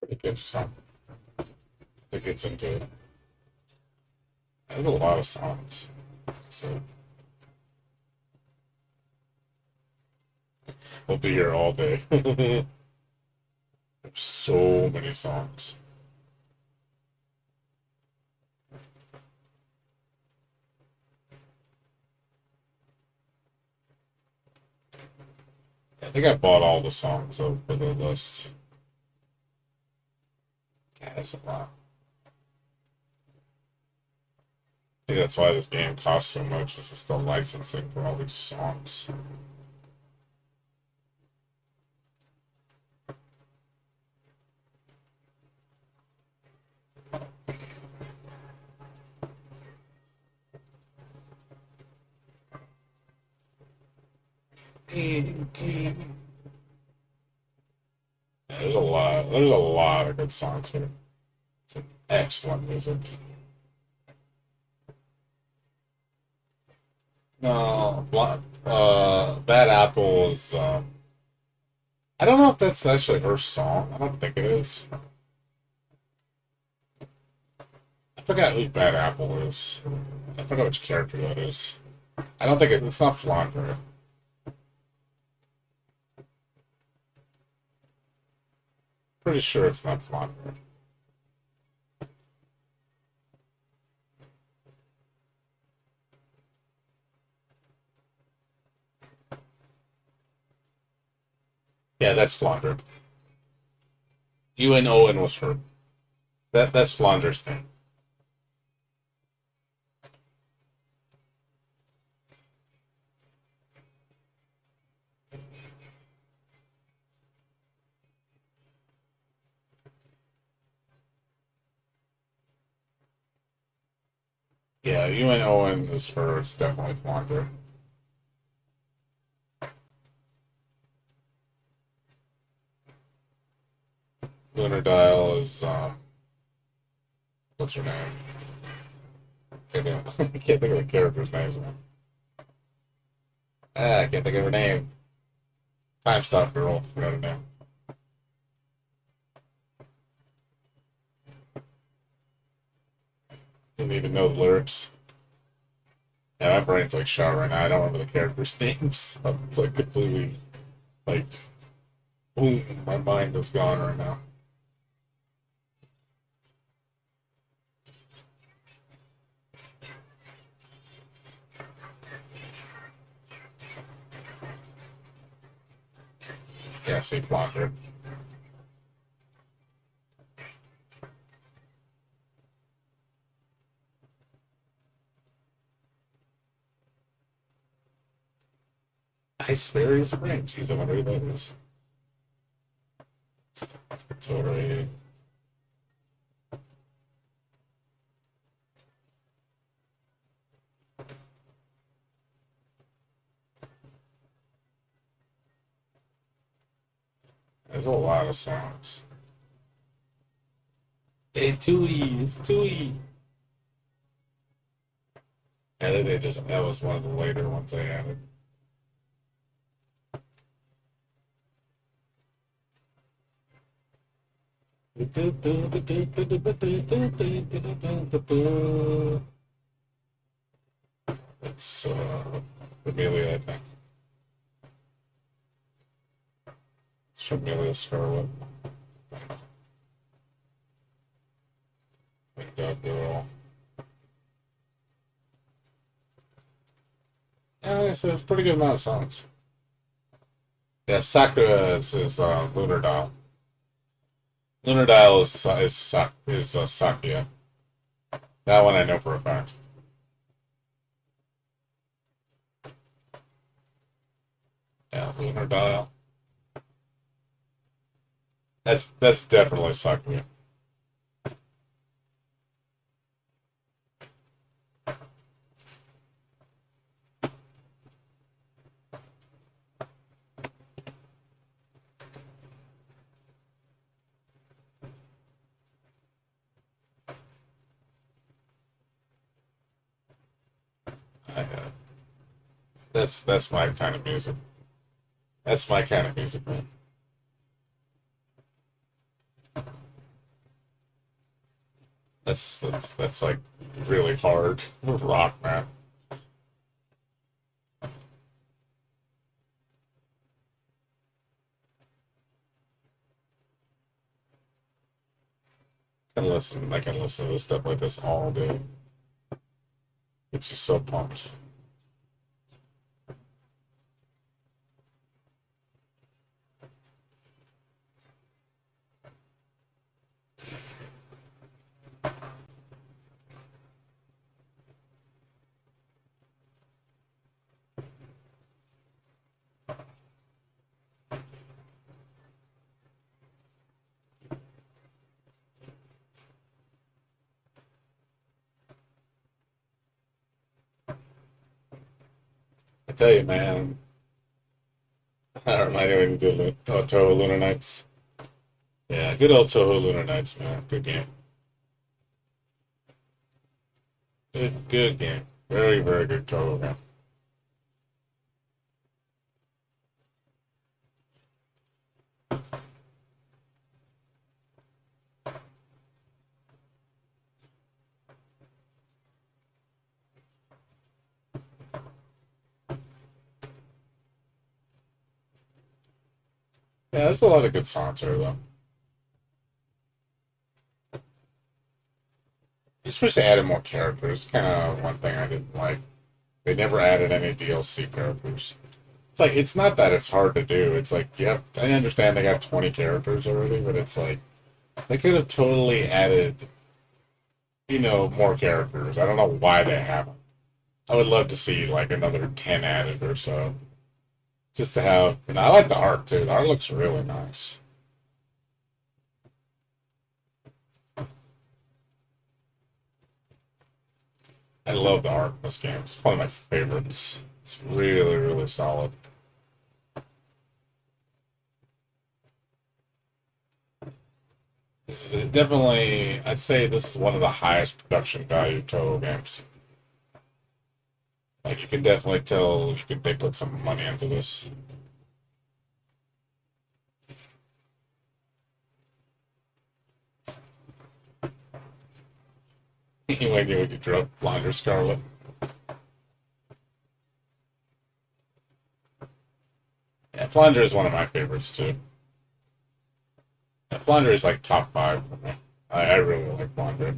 It gets some. It gets into it. There's a lot of songs. So we'll be here all day. There's so many songs. I think I bought all the songs for the list. Yeah, that's a lot. I think that's why this game costs so much. It's just the licensing for all these songs. Yeah, there's a lot. There's a lot of good songs here. It's an excellent music. No, Bad Apple is. I don't know if that's actually her song. I don't think it is. I forgot who Bad Apple is. I forgot which character that is. I don't think it's not Flandre. Pretty sure it's not Flandre. Yeah, that's Flandre. UN Owen was her. That's Flandre's thing. Yeah, UN Owen is her. It's definitely Flandre. Lunar Dial is what's her name? I can't think of the character's names. I can't think of her name. Time Stop Girl. Forgot her name. Didn't even know the lyrics. Yeah, my brain's like shot right now. I don't remember the characters' names. I'm like completely like boom. My mind is gone right now. Yeah, see Flounder. Ice Fairy Spring. Jeez, I wonder who that is. Totally. There's a lot of songs. Hey, Tui, it's Tui. And then they just, that was one of the later ones they added. It's Amelia, I think. It's Amelia Scarlet. Like that girl. Yeah, it's a pretty good amount of songs. Yeah, Sakura is Lunar Dial. Lunar Dial is Sakuya. That one I know for a fact. Yeah, Lunar Dial. That's definitely Sakuya. That's my kind of music. That's my kind of music, man. That's like really hard rock, man. I can listen to stuff like this all day. It's just so pumped. I tell you, man. I remind you when you did Toho Lunar Nights. Yeah, good old Toho Lunar Nights, man. Good game. Good game. Very good Toho game. Yeah, there's a lot of good songs here, though. Just wish they added more characters. Kind of one thing I didn't like. They never added any DLC characters. It's like it's not that it's hard to do. It's like you have. I understand they got 20 characters already, but it's like they could have totally added, more characters. I don't know why they haven't. I would love to see like another 10 added or so, just to have. And I like the art too. The art looks really nice. I love the art in this game. It's one of my favorites. It's really solid. This is definitely, I'd say this is one of the highest production value Toho games. Like you can definitely tell they put some money into this. When you drove Blinder Scarlet. Yeah, Flandre is one of my favorites too. Yeah, Flandre is like top five for me. I really like Flandre.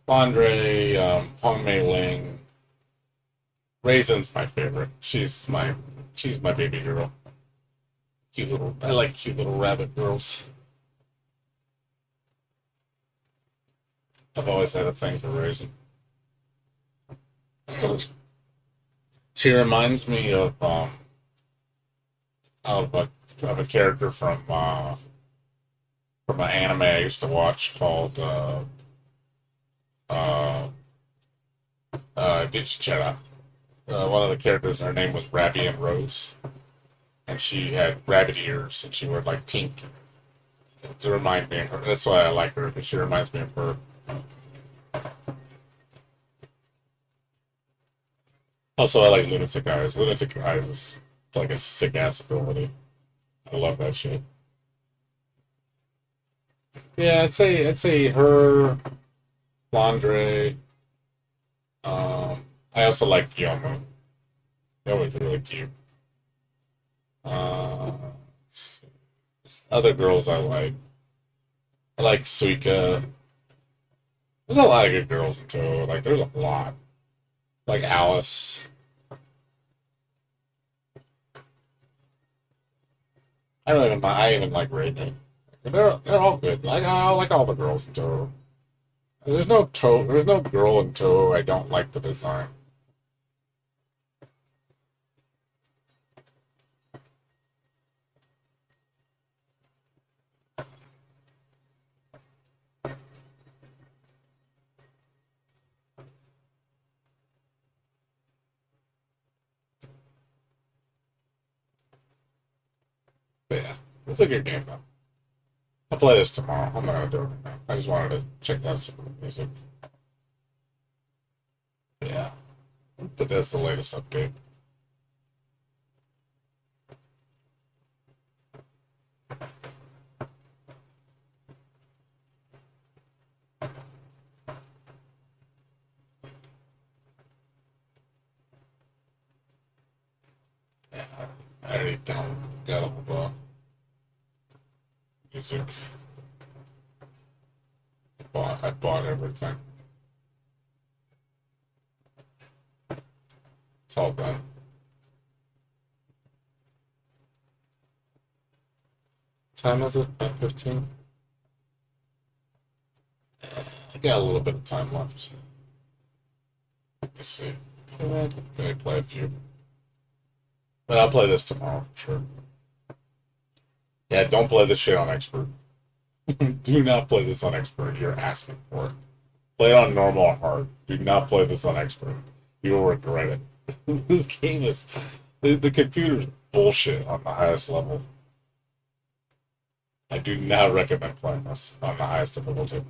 Flandre, Hong Mei Ling, Raisin's my favorite. She's my baby girl. Cute little. I like cute little rabbit girls. I've always had a thing for Raisin. She reminds me of a of a character from an anime I used to watch called uh Dichichera. One of the characters, her name was Rabby and Rose, and she had rabbit ears, and she wore like pink to remind me of her. That's why I like her, because she reminds me of her. Also, I like Lunatic Eyes. Lunatic Eyes is like a sick ass ability. I love that shit. Yeah, I'd say her, Flandre. I also like Yomu. Yomu's really cute. Uh, other girls I like. I like Suika. There's a lot of good girls in Toho. Like, there's a lot. Like Alice. I don't even mind. I even like Raven. They're all good. Like I like all the girls in Toho. There's no girl in Toho I don't like the design. But yeah, it's a good game though. I'll play this tomorrow. I'm not gonna do it right now. I just wanted to check out some of the music. Yeah, but that's the latest update. Yeah, I already got all the music. I bought everything. It's all done. Time is it? 15. I got a little bit of time left. Let's see. Maybe play a few. But I'll play this tomorrow for sure. Yeah, don't play this shit on expert. Do not play this on expert. You're asking for it. Play it on normal or hard. Do not play this on expert. You will regret it. This game is the computer's bullshit on the highest level. I do not recommend playing this on the highest difficulty.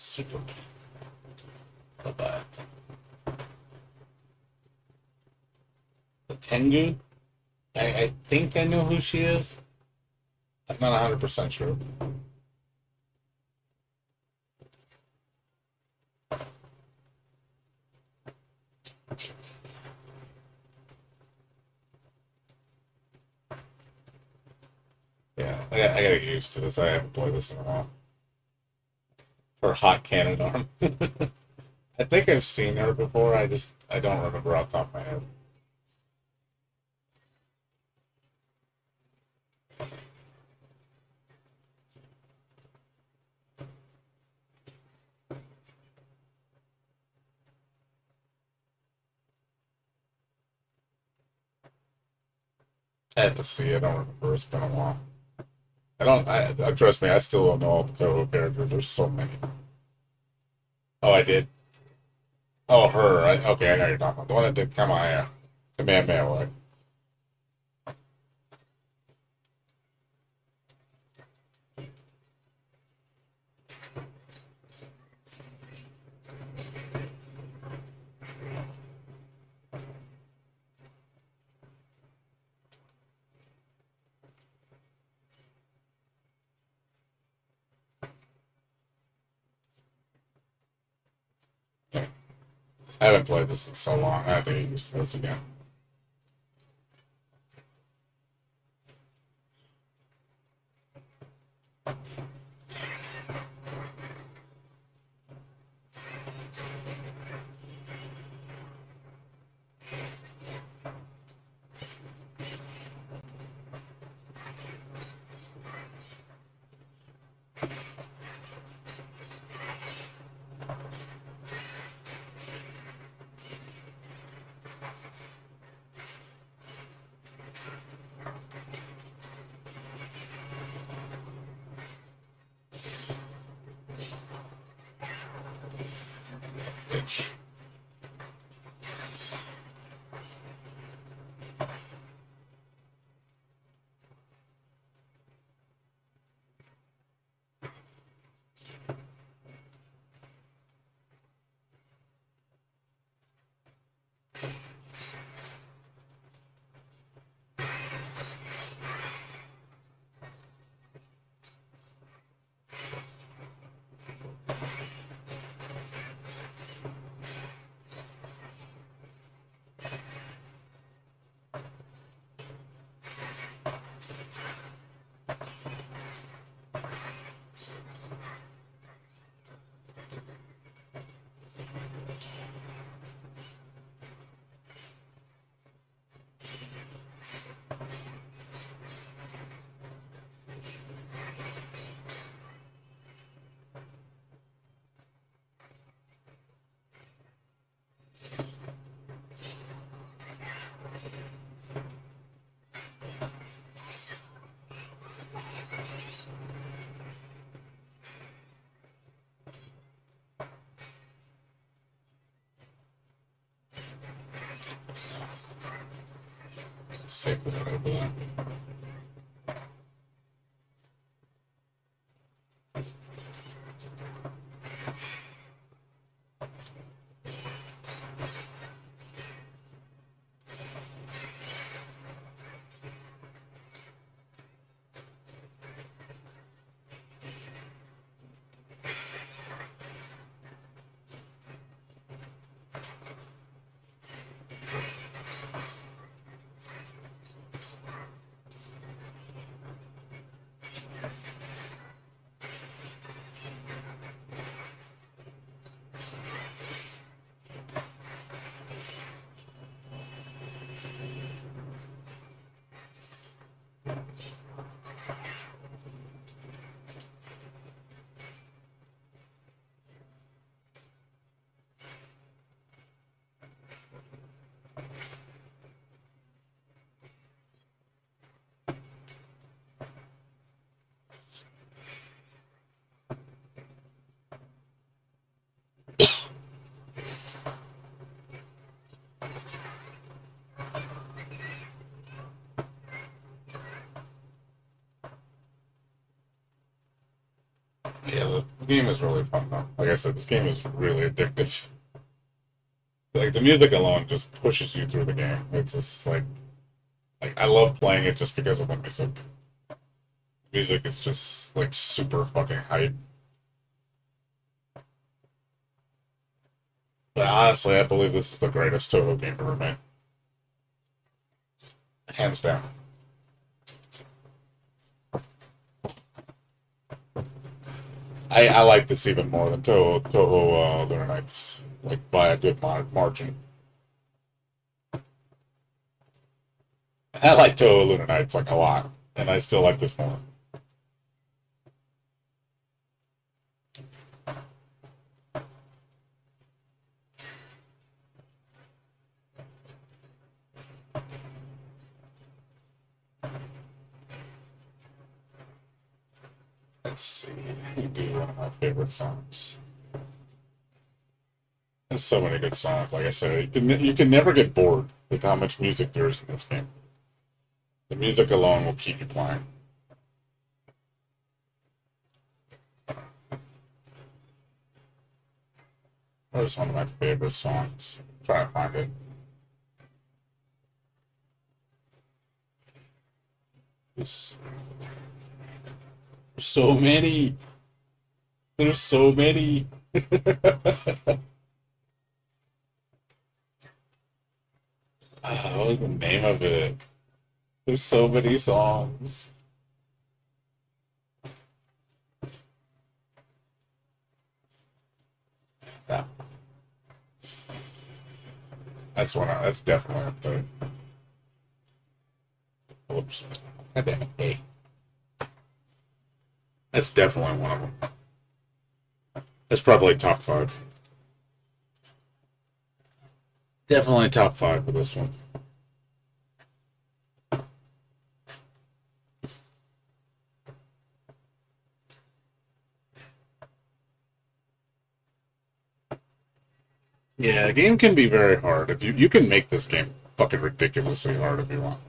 Super. Bye-bye. The Tengu? I think I know who she is. I'm not 100% sure. Yeah, I gotta get used to this. I haven't played this in a while. Her hot cannon arm. I think I've seen her before. I don't remember off the top of my head. I have to see. I don't remember. It's been a while. I don't. Trust me. I still don't know all the Toho characters. There's so many. Oh, I did. Oh, her. Okay, I know you're talking about the one that did Kamehameha, right? I haven't played this in so long. I have to get used to this again. Bitch. Safe with that over there. Yeah, the game is really fun though. Like I said, this game is really addictive. Like the music alone just pushes you through the game. It's just like I love playing it just because of the music. Music is just like super fucking hype. But honestly, I believe this is the greatest Toho game ever made, hands down. I like this even more than Toho Lunar Nights, like by a good margin. I like Toho Lunar Nights like a lot, and I still like this more. Let's see. We do one of my favorite songs. There's so many good songs. Like I said, you can never get bored with how much music there is in this game. The music alone will keep you playing. Where's one of my favorite songs? Try to find it. There's so many. There's so many. What was the name of it? There's so many songs. Yeah, that's one. That's definitely up there. Whoops. God damn it. Hey, that's definitely one of them. That's probably top five. Definitely top five for this one. Yeah, a game can be very hard. If you can make this game fucking ridiculously hard if you want.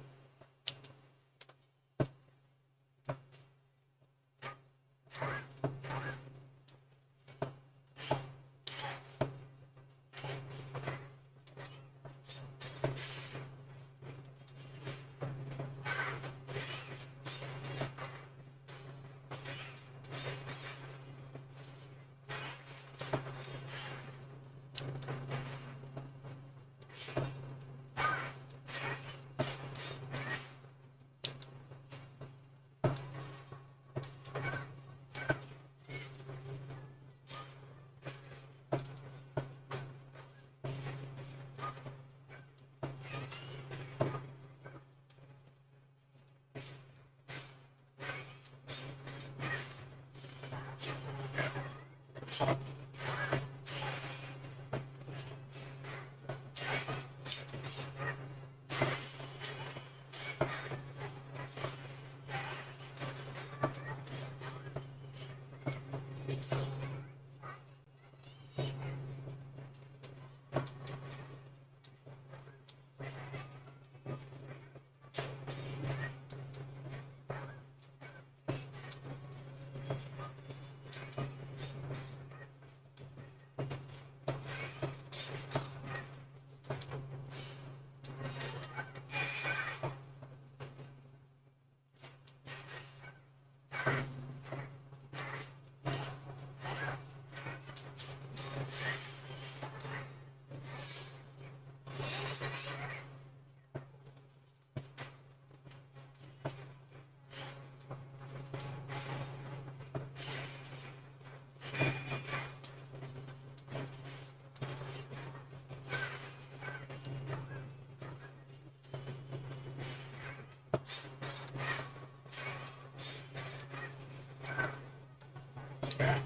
Yeah.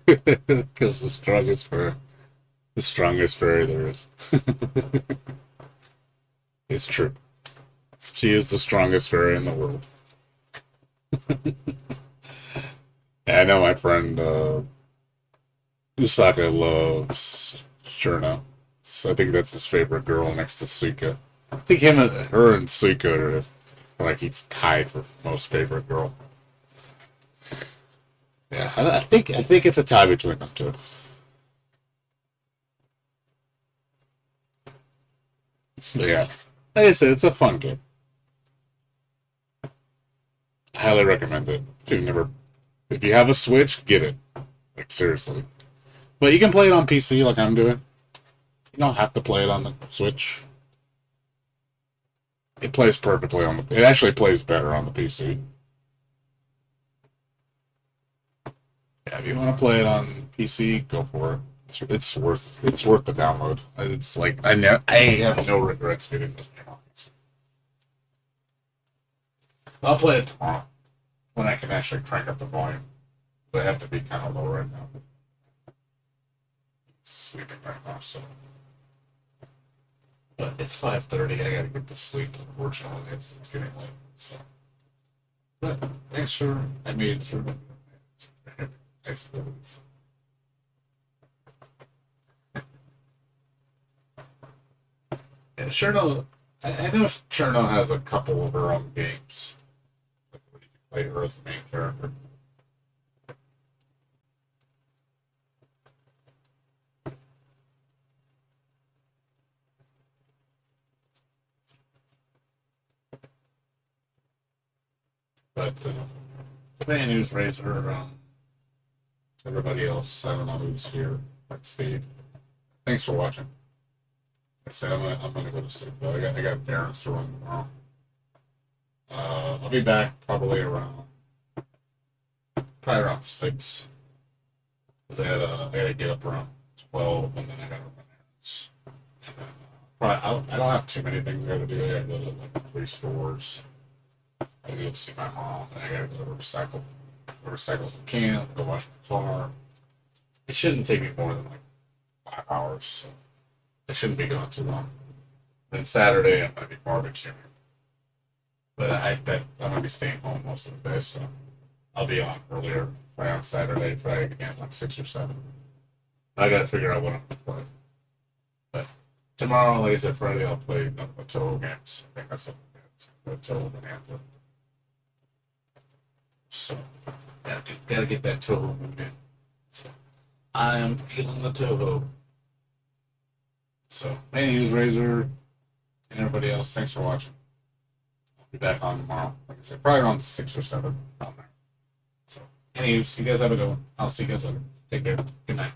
Because the strongest fairy there is. It's true. She is the strongest fairy in the world. And I know my friend Usaka loves Shurna. So I think that's his favorite girl next to Suka. I think her and Suka are like he's tied for most favorite girl. Yeah, I think it's a tie between them two. But yeah, like I said, it's a fun game. I highly recommend it. If you have a Switch, get it. Like seriously. But you can play it on PC like I'm doing. You don't have to play it on the Switch. It plays perfectly on the. It actually plays better on the PC. Yeah, if you want to play it on PC, go for it. It's worth the download. It's like I have no regrets getting this game on PC. I'll play it tomorrow when I can actually crank up the volume. I have to be kind of low right now. It's sleeping right now, so. But it's 5:30. I gotta get to sleep. Unfortunately, it's getting late. So, but thanks for I made it through. I suppose. And Cherno, I know Cherno has a couple of her own games. Like where you can play her as the main character. But Fan News Razor, everybody else, I don't know who's here. Like Steve. Thanks for watching. Like I said I'm gonna go to sleep. But I got errands to run tomorrow. I'll be back probably around 6. 'Cause I gotta get up around 12, and then I gotta run errands. And then, I don't have too many things I gotta do. I gotta go to like 3 stores. I gotta go see my mom, and I gotta go to recycle some cans, go wash my car. It shouldn't take me more than like 5 hours, so it shouldn't be going too long. Then Saturday I'm gonna be barbecuing, but I'm gonna be staying home most of the day, so I'll be on earlier. Probably on Saturday, probably again like 6 or 7. I gotta figure out what I'm gonna play. But tomorrow, like I said, Friday I'll play nothing but Toho games. I think that's what Toho Bonanza. So gotta get that Toho moved in. So I am feeling the Toho. So, anyways, Razor and everybody else, thanks for watching. I'll be back on tomorrow. Like I said, probably around 6 or 7 on there. So, anyways, you guys have a good one. I'll see you guys later. Take care. Good night.